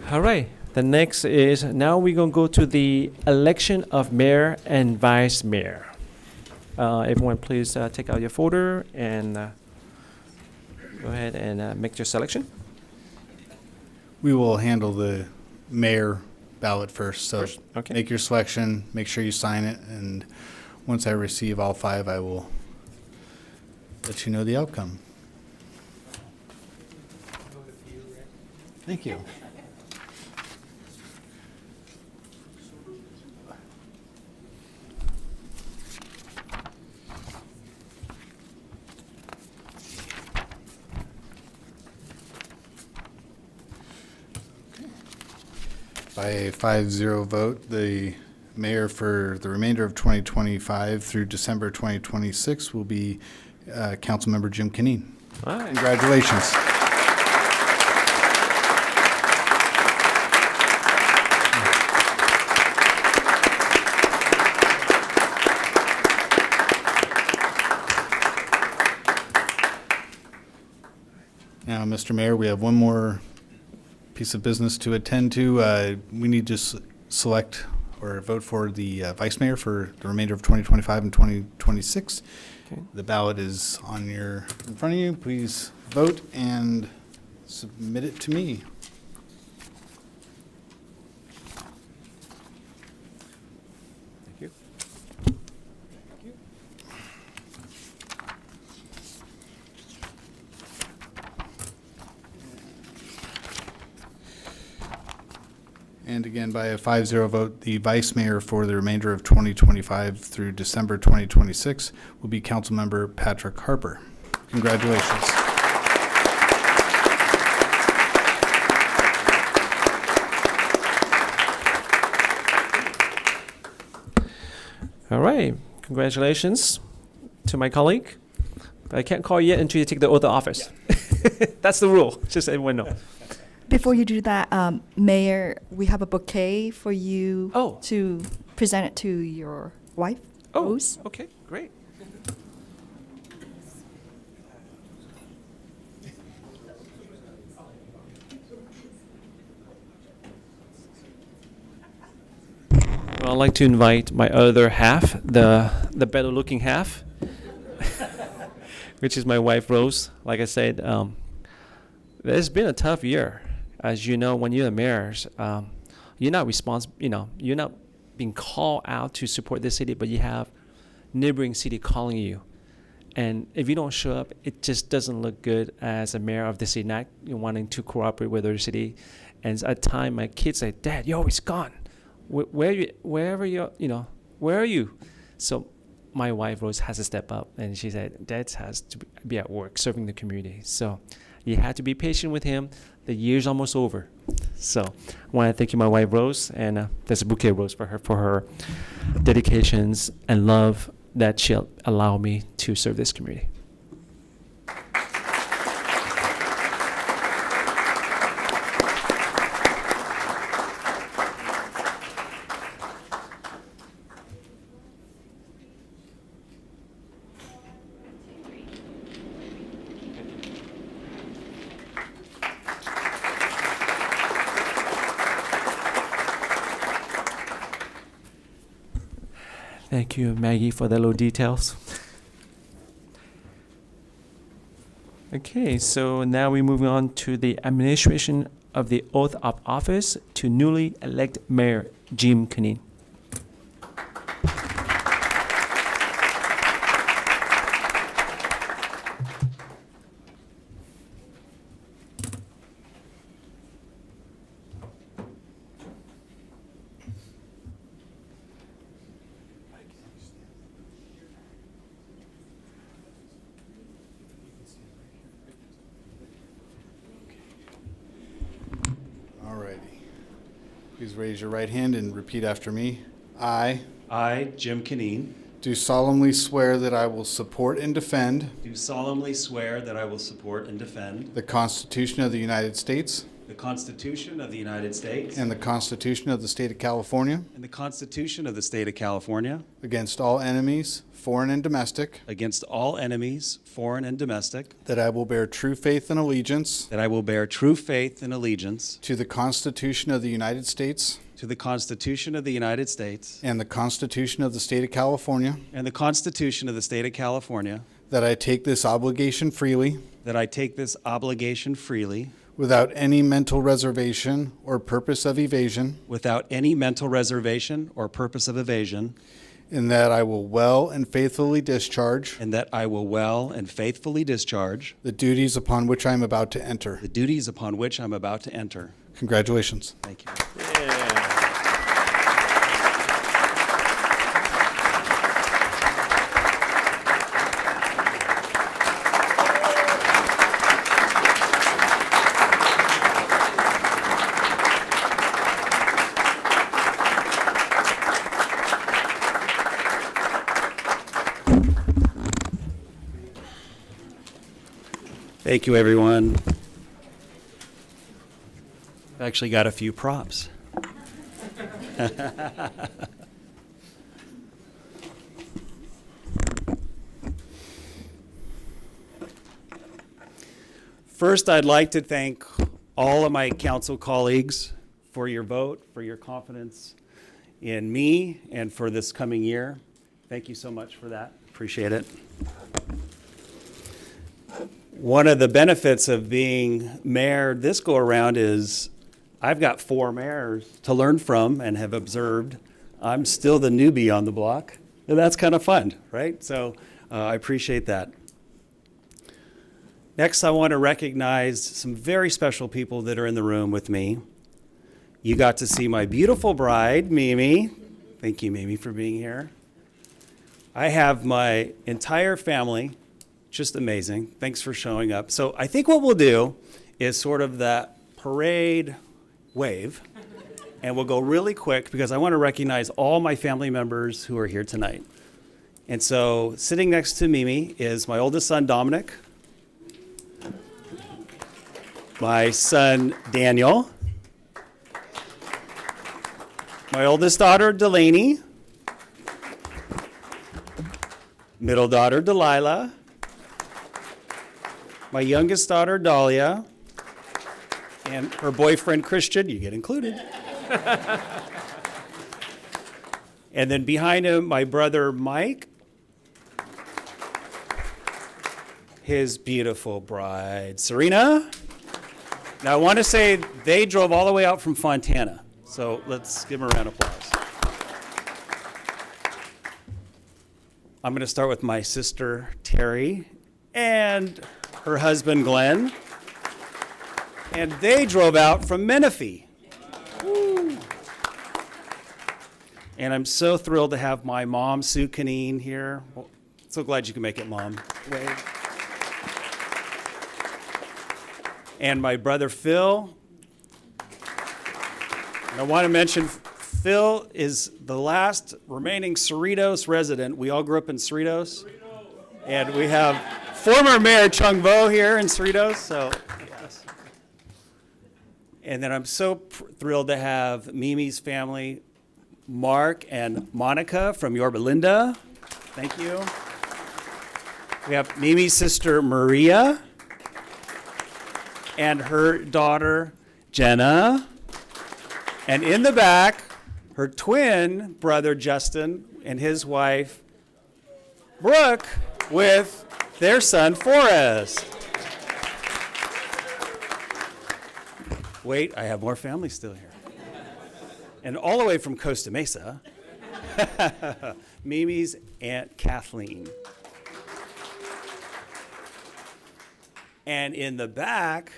All right, the next is, now we're going to go to the election of mayor and vice mayor. Everyone please take out your folder and go ahead and make your selection. We will handle the mayor ballot first. So okay. Make your selection, make sure you sign it, and once I receive all 5, I will let you know the outcome. Thank you. By a 5-0 vote, the mayor for the remainder of 2025 through December 2026 will be Councilmember Jim Canine. All right. Congratulations. Now, Mr. Mayor, we have one more piece of business to attend to. We need to select or vote for the vice mayor for the remainder of 2025 and 2026. Okay. The ballot is in front of you. Please vote and submit it to me. Thank you. And again, by a 5-0 vote, the vice mayor for the remainder of 2025 through December 2026 will be Councilmember Patrick Harper. Congratulations. All right, congratulations to my colleague. But I can't call you yet until you take the oath of office. That's the rule, just so everyone knows. Before you do that, Mayor, we have a bouquet for you to present it to your wife, Rose. Okay, great. Well, I'd like to invite my other half, the better looking half, which is my wife, Rose. Like I said, it's been a tough year. As you know, when you're the mayor, you're not responsible. You're not being called out to support this city, but you have neighboring city calling you. And if you don't show up, it just doesn't look good as a mayor of the city, not wanting to cooperate with the city. And at times, my kids say, "Dad, you're always gone. Where are you?" So my wife, Rose, has to step up, and she said, "Dad has to be at work serving the community." So you have to be patient with him. The year's almost over. So I want to thank you, my wife, Rose, and there's a bouquet of rose for her dedications and love that she'll allow me to serve this community. Thank you, Maggie, for the little details. Okay, so now we're moving on to the administration of the oath of office to newly elected Mayor Jim Canine. Alrighty. Please raise your right hand and repeat after me. I, Jim Canine, do solemnly swear that I will support and defend do solemnly swear that I will support and defend the Constitution of the United States the Constitution of the United States and the Constitution of the State of California and the Constitution of the State of California against all enemies, foreign and domestic, against all enemies, foreign and domestic, that I will bear true faith and allegiance that I will bear true faith and allegiance to the Constitution of the United States to the Constitution of the United States and the Constitution of the State of California, and the Constitution of the State of California, that I take this obligation freely that I take this obligation freely without any mental reservation or purpose of evasion, without any mental reservation or purpose of evasion, and that I will well and faithfully discharge and that I will well and faithfully discharge the duties upon which I am about to enter. the duties upon which I'm about to enter. Congratulations. Thank you. Thank you, everyone. I've actually got a few props. First, I'd like to thank all of my council colleagues for your vote, for your confidence in me, and for this coming year. Thank you so much for that. Appreciate it. One of the benefits of being mayor this go around is I've got 4 mayors to learn from and have observed. I'm still the newbie on the block, and that's kind of fun, right? So I appreciate that. Next, I want to recognize some very special people that are in the room with me. You got to see my beautiful bride, Mimi. Thank you, Mimi, for being here. I have my entire family, just amazing. Thanks for showing up. So I think what we'll do is sort of that parade wave, and we'll go really quick because I want to recognize all my family members who are here tonight. And so sitting next to Mimi is my oldest son, Dominic, my son, Daniel, my oldest daughter, Delaney, middle daughter, Delilah, my youngest daughter, Dahlia, and her boyfriend, Christian. You get included. And then behind him, my brother, Mike, his beautiful bride, Serena. Now, I want to say they drove all the way out from Fontana, so let's give them a round of applause. I'm going to start with my sister, Terry, and her husband, Glenn. And they drove out from Menifee. Woo. And I'm so thrilled to have my mom, Sue Canine, here. Well, so glad you can make it, Mom. Wave. And my brother, Phil. And I want to mention Phil is the last remaining Cerritos resident. We all grew up in Cerritos. And we have former Mayor Chung Vo here in Cerritos. So, yes. And then I'm so thrilled to have Mimi's family, Mark and Monica from Yorba Linda. Thank you. We have Mimi's sister, Maria, and her daughter, Jenna. And in the back, her twin brother Justin and his wife Brooke with their son Forrest. Wait, I have more family still here. And all the way from Costa Mesa, Mimi's Aunt Kathleen. And in the back,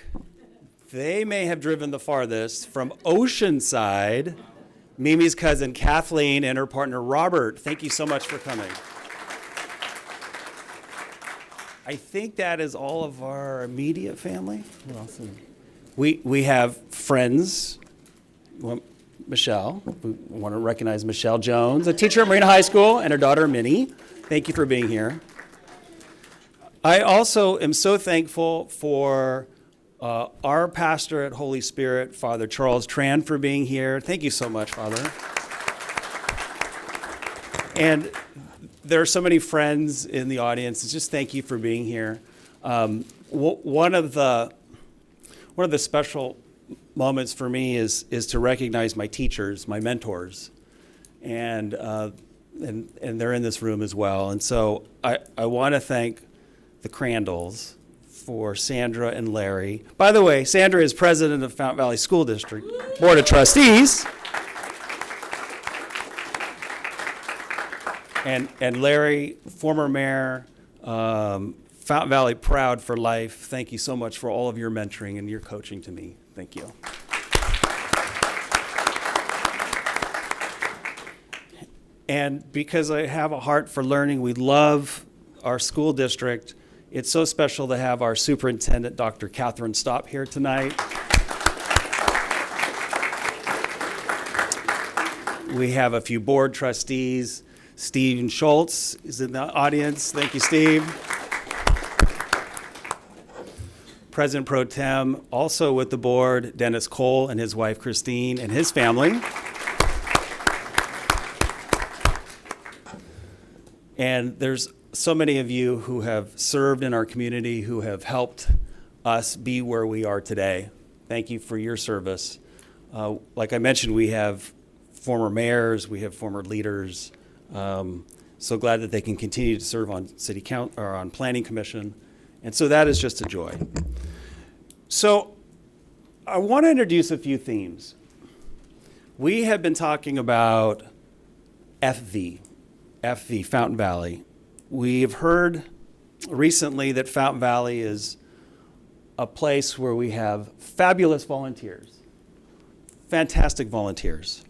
they may have driven the farthest from Oceanside, Mimi's cousin Kathleen and her partner Robert. Thank you so much for coming. I think that is all of our immediate family. Who else? We have friends. Well, Michelle, we want to recognize Michelle Jones, a teacher at Marina High School, and her daughter Minnie. Thank you for being here. I also am so thankful for our pastor at Holy Spirit, Father Charles Tran, for being here. Thank you so much, Father. And there are so many friends in the audience. Just thank you for being here. One of the special moments for me is to recognize my teachers, my mentors, and they're in this room as well. And so I want to thank the Crandalls for Sandra and Larry. By the way, Sandra is president of Fountain Valley School District Board of Trustees. And Larry, former mayor, Fountain Valley proud for life. Thank you so much for all of your mentoring and your coaching to me. Thank you. And because I have a heart for learning, we love our school district. It's so special to have our superintendent, Dr. Catherine Stopp, here tonight. We have a few board trustees. Steve Schultz is in the audience. Thank you, Steve. President Pro Tem, also with the board, Dennis Cole and his wife Christine and his family. And there's so many of you who have served in our community, who have helped us be where we are today. Thank you for your service. Like I mentioned, we have former mayors, we have former leaders. So glad that they can continue to serve on city council or on planning commission. And so that is just a joy. So I want to introduce a few themes. We have been talking about FV, Fountain Valley. We've heard recently that Fountain Valley is a place where we have fabulous volunteers, fantastic volunteers.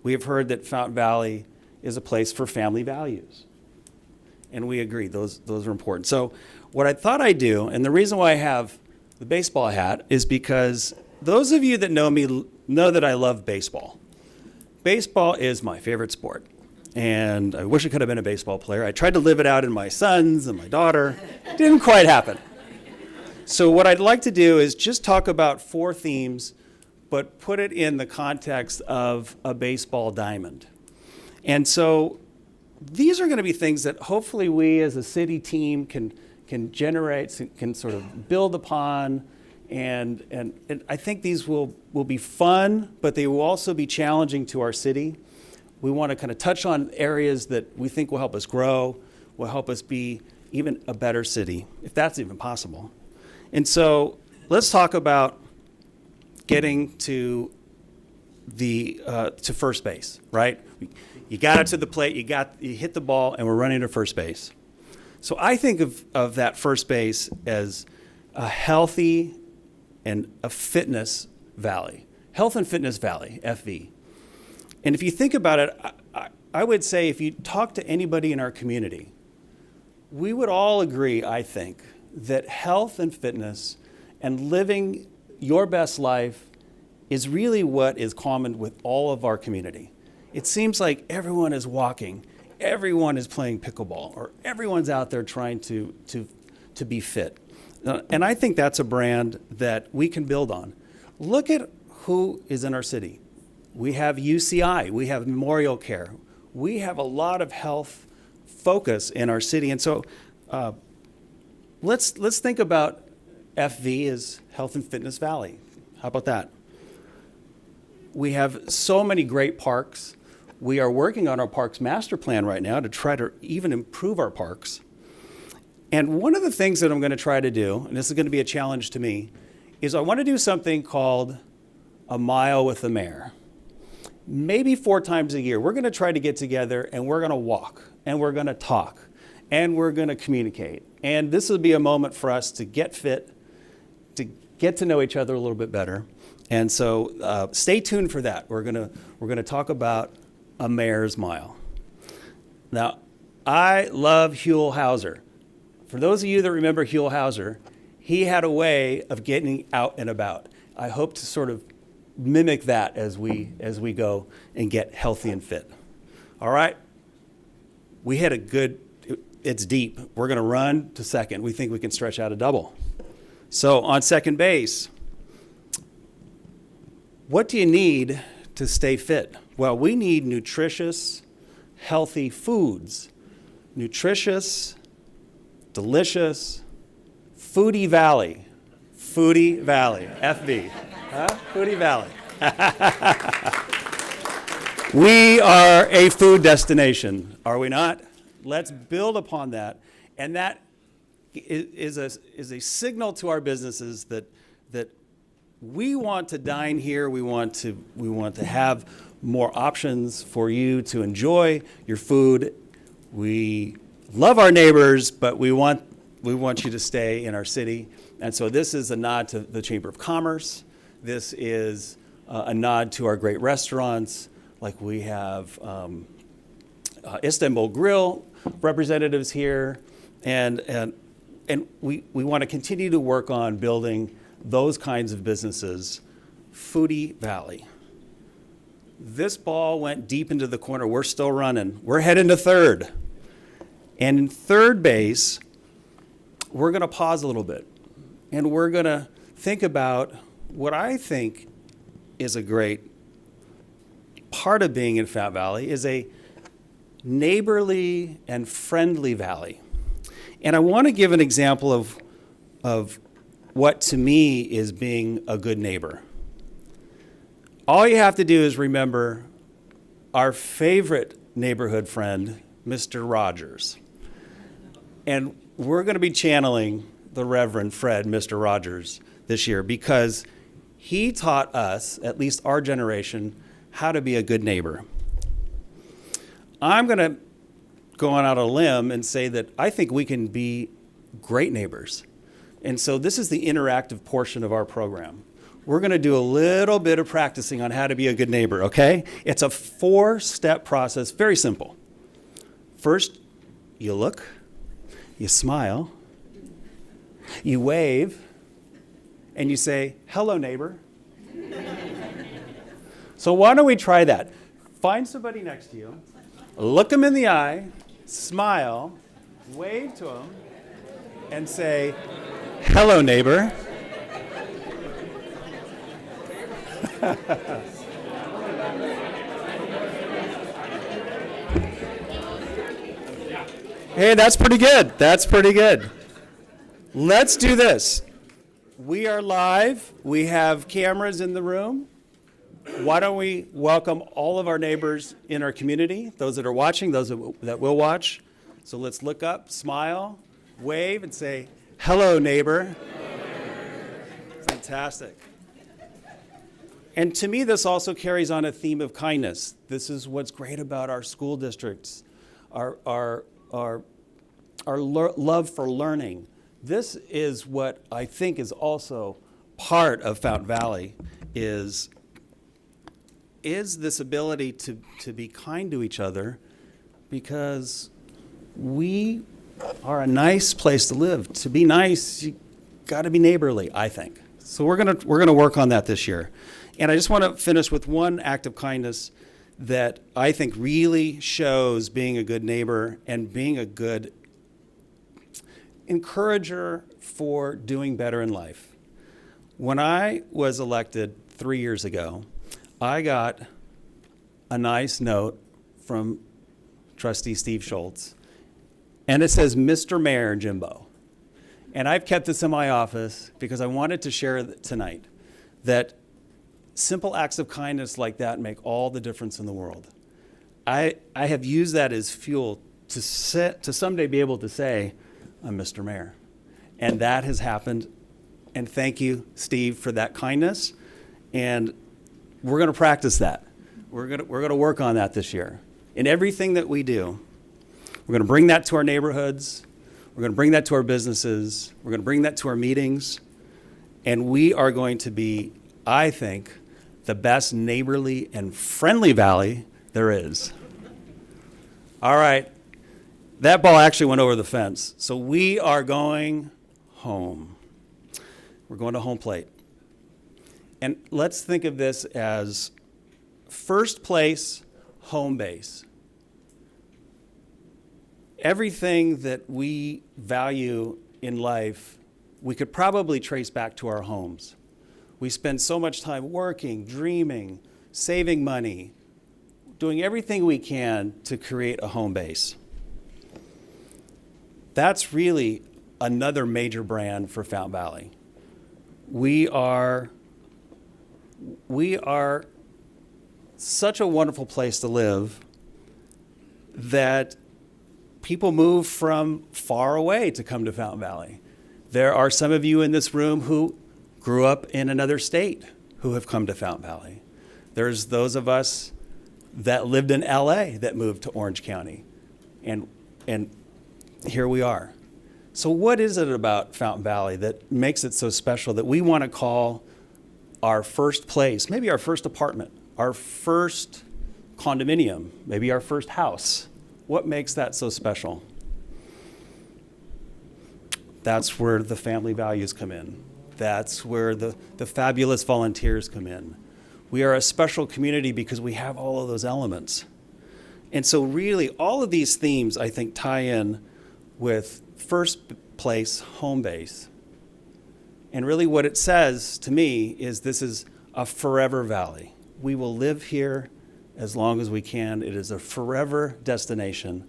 We have heard that Fountain Valley is a place for family values. And we agree, those are important. So what I thought I'd do, and the reason why I have the baseball hat is because those of you that know me know that I love baseball. Baseball is my favorite sport. And I wish I could have been a baseball player. I tried to live it out in my sons and my daughter. Didn't quite happen. So what I'd like to do is just talk about 4 themes, but put it in the context of a baseball diamond. And so these are going to be things that hopefully we as a city team can generate, can sort of build upon. And I think these will be fun, but they will also be challenging to our city. We want to kind of touch on areas that we think will help us grow, will help us be even a better city, if that's even possible. And so let's talk about getting to to first base, right? You got it to the plate, you hit the ball, and we're running to first base. So I think of that first base as a healthy and a fitness valley. Health and Fitness Valley, FV. And if you think about it, I would say if you talk to anybody in our community, we would all agree, I think, that health and fitness and living your best life is really what is common with all of our community. It seems like everyone is walking, everyone is playing pickleball, or everyone's out there trying to be fit. And I think that's a brand that we can build on. Look at who is in our city. We have UCI, we have Memorial Care, we have a lot of health focus in our city. And so let's think about FV as Health and Fitness Valley. How about that? We have so many great parks. We are working on our parks master plan right now to try to even improve our parks. And one of the things that I'm going to try to do, and this is going to be a challenge to me, is I want to do something called a mile with the mayor. Maybe 4 times a year, we're going to try to get together and we're going to walk and we're going to talk and we're going to communicate. And this will be a moment for us to get fit, to get to know each other a little bit better. And so stay tuned for that. We're gonna talk about a mayor's mile. Now, I love Huell Hauser. For those of you that remember Huell Hauser, he had a way of getting out and about. I hope to sort of mimic that as we go and get healthy and fit. All right? We had a good, it's deep. We're going to run to second. We think we can stretch out a double. So on second base, what do you need to stay fit? Well, we need nutritious, healthy foods. Nutritious, delicious, Foodie Valley. Foodie Valley, FV. Huh? Foodie Valley. We are a food destination, are we not? Let's build upon that. And that is a signal to our businesses that we want to dine here. We want to have more options for you to enjoy your food. We love our neighbors, but we want you to stay in our city. And so this is a nod to the Chamber of Commerce. This is a nod to our great restaurants, like we have Istanbul Grill representatives here, and we want to continue to work on building those kinds of businesses. Foodie Valley. This ball went deep into the corner. We're still running. We're heading to third. And in third base, we're going to pause a little bit. And we're going to think about what I think is a great part of being in Fat Valley is a neighborly and friendly valley. And I want to give an example of what to me is being a good neighbor. All you have to do is remember our favorite neighborhood friend, Mr. Rogers. And we're going to be channeling the Reverend Fred, Mr. Rogers, this year because he taught us, at least our generation, how to be a good neighbor. I'm going to go on out on a limb and say that I think we can be great neighbors. And so this is the interactive portion of our program. We're going to do a little bit of practicing on how to be a good neighbor, okay? It's a 4-step process, very simple. First, you look, you smile, you wave, and you say, hello, neighbor. So why don't we try that? Find somebody next to you, look them in the eye, smile, wave to them, and say, hello, neighbor. Hey, that's pretty good. That's pretty good. Let's do this. We are live. We have cameras in the room. Why don't we welcome all of our neighbors in our community, those that are watching, those that will watch. So let's look up, smile, wave, and say, hello, neighbor. Fantastic. And to me, this also carries on a theme of kindness. This is what's great about our school districts, our love for learning. This is what I think is also part of Fountain Valley is this ability to be kind to each other because we are a nice place to live. To be nice, you got to be neighborly, I think. So we're gonna work on that this year. And I just want to finish with one act of kindness that I think really shows being a good neighbor and being a good encourager for doing better in life. When I was elected 3 years ago, I got a nice note from Trustee Steve Schultz, and it says, Mr. Mayor Jimbo. And I've kept this in my office because I wanted to share tonight that simple acts of kindness like that make all the difference in the world. I have used that as fuel to someday be able to say, I'm Mr. Mayor. And that has happened. And thank you, Steve, for that kindness. And we're going to practice that. We're going to work on that this year. In everything that we do, we're going to bring that to our neighborhoods. We're going to bring that to our businesses. We're going to bring that to our meetings. And we are going to be, I think, the best neighborly and friendly valley there is. All right. That ball actually went over the fence. So we are going home. We're going to home plate. And let's think of this as first place, home base. Everything that we value in life, we could probably trace back to our homes. We spend so much time working, dreaming, saving money, doing everything we can to create a home base. That's really another major brand for Fountain Valley. We are such a wonderful place to live that people move from far away to come to Fountain Valley. There are some of you in this room who grew up in another state who have come to Fountain Valley. There's those of us that lived in LA that moved to Orange County. And here we are. So what is it about Fountain Valley that makes it so special that we want to call our first place, maybe our first apartment, our first condominium, maybe our first house? What makes that so special? That's where the family values come in. That's where the fabulous volunteers come in. We are a special community because we have all of those elements. And so really all of these themes, I think, tie in with first place, home base. And really what it says to me is this is a forever valley. We will live here as long as we can. It is a forever destination.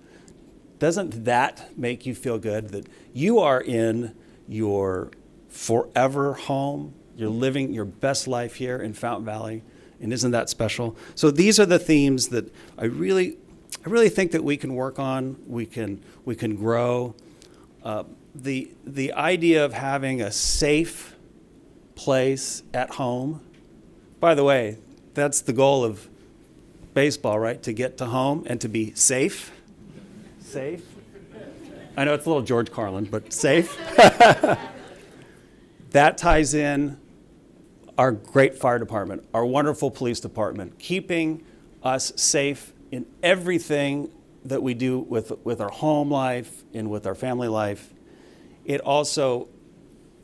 Doesn't that make you feel good that you are in your forever home? You're living your best life here in Fountain Valley. And isn't that special? So these are the themes that I really think that we can work on. We can grow. The idea of having a safe place at home. By the way, that's the goal of baseball, right? To get to home and to be safe. Safe. I know it's a little George Carlin, but safe. That ties in our great fire department, our wonderful police department, keeping us safe in everything that we do with our home life and with our family life. It also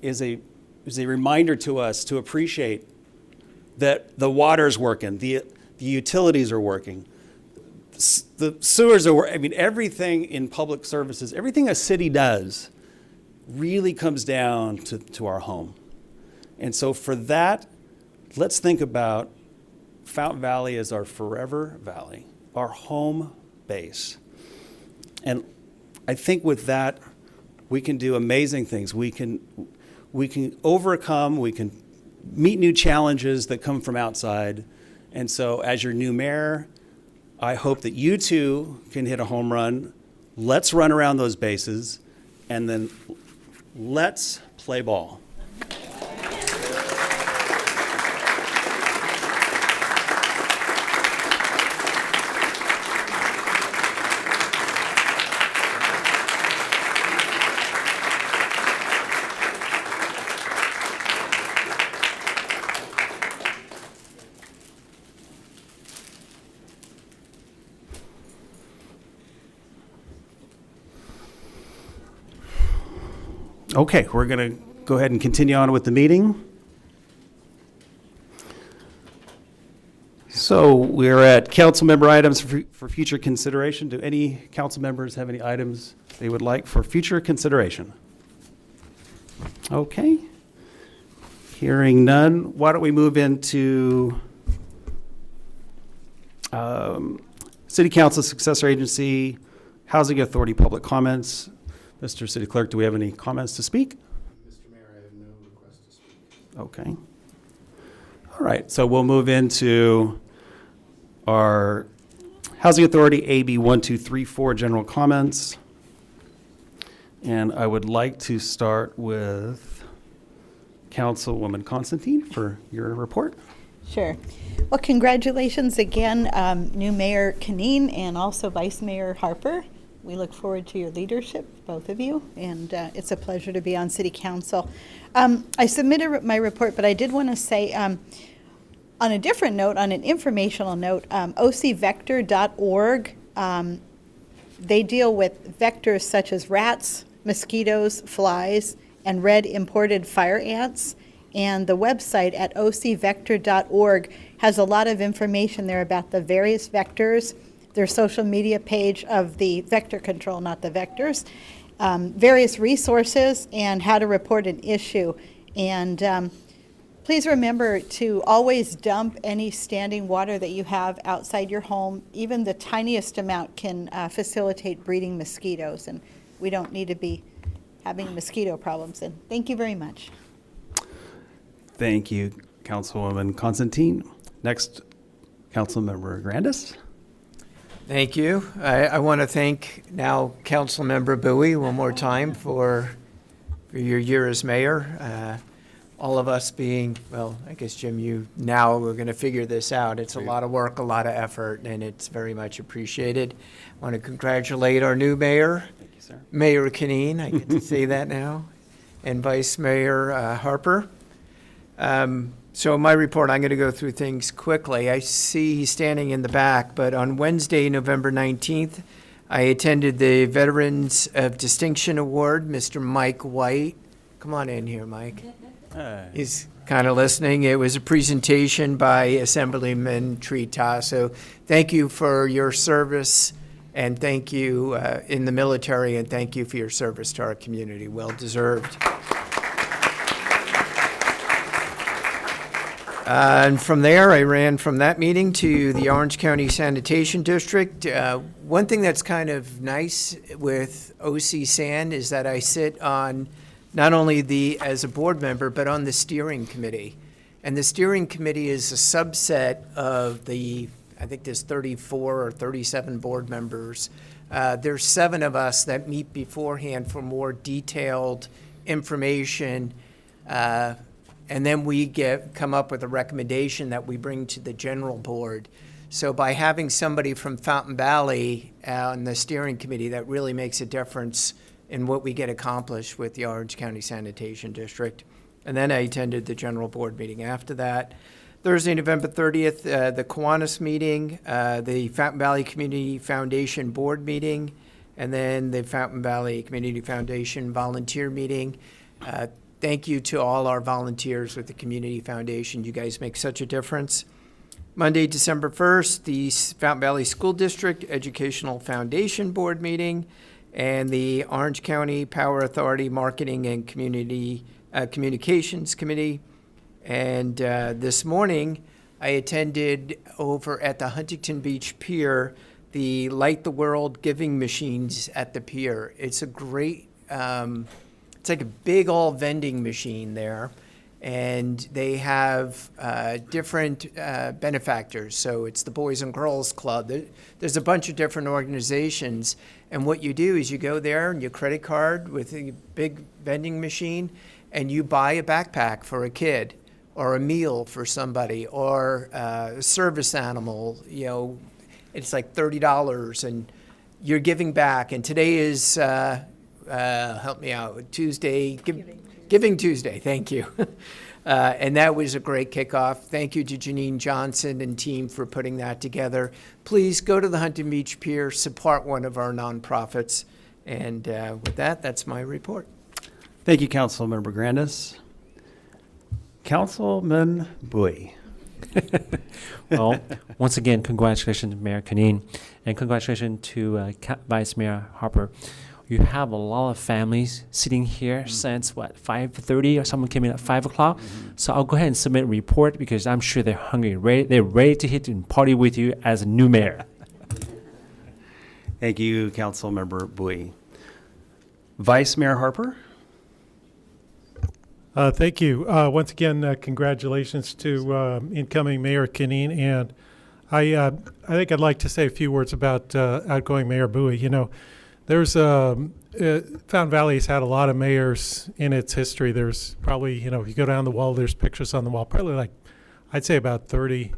is a reminder to us to appreciate that the water's working, the utilities are working, the sewers are working. I mean, everything in public services, everything a city does really comes down to our home. And so for that, let's think about Fountain Valley as our forever valley, our home base. And I think with that, we can do amazing things. We can overcome, we can meet new challenges that come from outside. And so as your new mayor, I hope that you too can hit a home run. Let's run around those bases, and then let's play ball. Okay, we're going to go ahead and continue on with the meeting. So we're at council member items for future consideration. Do any council members have any items they would like for future consideration? Okay. Hearing none, why don't we move into City Council Successor Agency, Housing Authority public comments. Mr. City Clerk, do we have any comments to speak? Mr. Mayor, I have no request to speak. Okay. All right, so we'll move into our Housing Authority, AB 1234, general comments. And I would like to start with Councilwoman Constantine for your report. Sure. Well, congratulations again, new Mayor Canine and also Vice Mayor Harper. We look forward to your leadership, both of you, and it's a pleasure to be on City Council. I submitted my report, but I did want to say, on a different note, on an informational note, ocvector.org, they deal with vectors such as rats, mosquitoes, flies, and red imported fire ants. And the website at ocvector.org has a lot of information there about the various vectors, their social media page of the vector control, not the vectors, various resources, and how to report an issue. And please remember to always dump any standing water that you have outside your home. Even the tiniest amount can facilitate breeding mosquitoes, and we don't need to be having mosquito problems. And thank you very much. Thank you, Councilwoman Constantine. Next, Councilmember Grandis. Thank you. I want to thank now Councilmember Bowie one more time for your year as mayor. All of us being, well, I guess, Jim, now we're going to figure this out. It's a lot of work, a lot of effort, and it's very much appreciated. I want to congratulate our new mayor, Mayor Canine, I get to say that now, and Vice Mayor Harper. So my report, I'm going to go through things quickly. I see he's standing in the back, but on Wednesday, November 19th, I attended the Veterans of Distinction Award, Mr. Mike White. Come on in here, Mike. He's kind of listening. It was a presentation by Assemblyman Trita. So thank you for your service, and thank you in the military, and thank you for your service to our community. Well deserved. And from there, I ran from that meeting to the Orange County Sanitation District. One thing that's kind of nice with OC San is that I sit on not only as a board member, but on the steering committee. And the steering committee is a subset of I think there's 34 or 37 board members. There's 7 of us that meet beforehand for more detailed information. And then we come up with a recommendation that we bring to the general board. So by having somebody from Fountain Valley on the steering committee, that really makes a difference in what we get accomplished with the Orange County Sanitation District. And then I attended the general board meeting after that. Thursday, November 30th, the Kiwanis meeting, the Fountain Valley Community Foundation board meeting, and then the Fountain Valley Community Foundation volunteer meeting. Thank you to all our volunteers with the Community Foundation. You guys make such a difference. Monday, December 1st, the Fountain Valley School District Educational Foundation Board meeting and the Orange County Power Authority Marketing and Community Communications Committee. And this morning, I attended over at the Huntington Beach Pier, the Light the World giving machines at the pier. It's a great, it's like a big old vending machine there. And they have different benefactors. So it's the Boys and Girls Club. There's a bunch of different organizations. And what you do is you go there and your credit card with a big vending machine, and you buy a backpack for a kid, or a meal for somebody, or a service animal. You know, it's like $30, and you're giving back. And today is, help me out, Tuesday, Giving Tuesday, thank you. And that was a great kickoff. Thank you to Janine Johnson and team for putting that together. Please go to the Huntington Beach Pier, support one of our nonprofits. And with that, that's my report. Thank you, Councilmember Grandis. Councilman Bowie. Well, once again, congratulations, Mayor Canine, and congratulations to Vice Mayor Harper. You have a lot of families sitting here since, 5:30, or someone came in at 5 o'clock. So I'll go ahead and submit a report because I'm sure they're hungry. They're ready to hit and party with you as a new mayor. Thank you, Councilmember Bowie. Vice Mayor Harper. Thank you. Once again, congratulations to incoming Mayor Canine and I think I'd like to say a few words about outgoing Mayor Bowie. You know, there's Fountain Valley's had a lot of mayors in its history. There's probably, you know, if you go down the wall, there's pictures on the wall. Probably like, I'd say about 30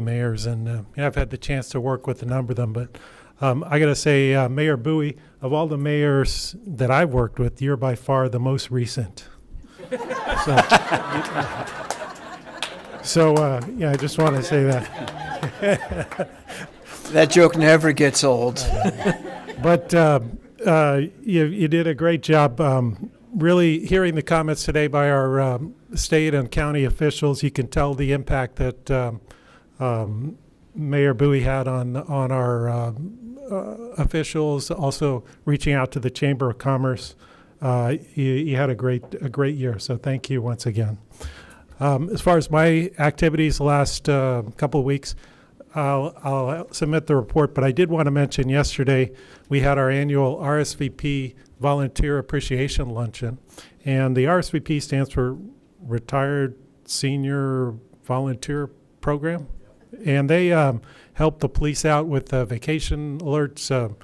mayors, and I've had the chance to work with a number of them. But I got to say, Mayor Bowie, of all the mayors that I've worked with, you're by far the most recent. So, yeah, I just want to say that. That joke never gets old. But you did a great job. Really hearing the comments today by our state and county officials, you can tell the impact that Mayor Bowie had on our officials. Also reaching out to the Chamber of Commerce. You had a great year. So thank you once again. As far as my activities the last couple of weeks, I'll submit the report, but I did want to mention yesterday we had our annual RSVP Volunteer Appreciation Luncheon, and the RSVP stands for Retired Senior Volunteer Program, and they help the police out with vacation alerts,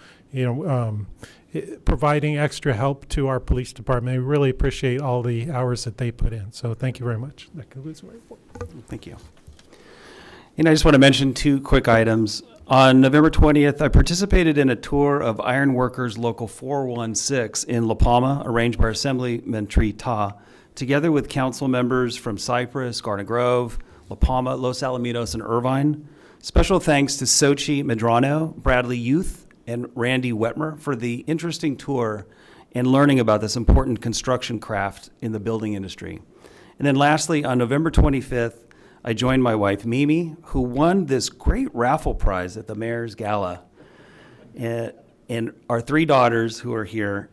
providing extra help to our police department. We really appreciate all the hours that they put in, so thank you very much. That concludes my report. Thank you. And I just want to mention two quick items. On November 20th, I participated in a tour of Iron Workers Local 416 in La Palma, arranged by Assemblyman Tree Ta, together with council members from Cypress, Garden Grove, La Palma, Los Alamitos, and Irvine. Special thanks to Sochi Medrano, Bradley Youth, and Randy Wetmer for the interesting tour and learning about this important construction craft in the building industry. And then lastly, on November 25th, I joined my wife, Mimi, who won this great raffle prize at the Mayor's Gala. And our three daughters who are here,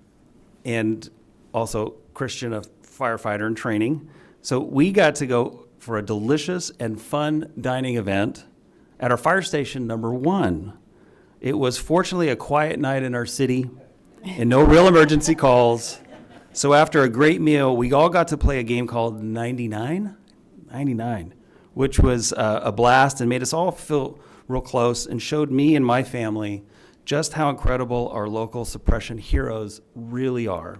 and also Christian, a firefighter in training. So we got to go for a delicious and fun dining event at our fire station number 1. It was fortunately a quiet night in our city and no real emergency calls. So after a great meal, we all got to play a game called 99, which was a blast and made us all feel real close and showed me and my family just how incredible our local suppression heroes really are.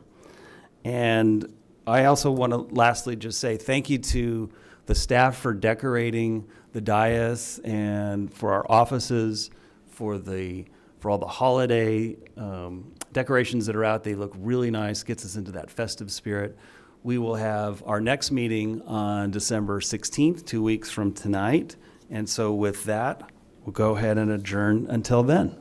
And I also want to lastly just say thank you to the staff for decorating the dais and for our offices, for all the holiday decorations that are out. They look really nice, gets us into that festive spirit. We will have our next meeting on December 16th, 2 weeks from tonight. And so with that, we'll go ahead and adjourn until then.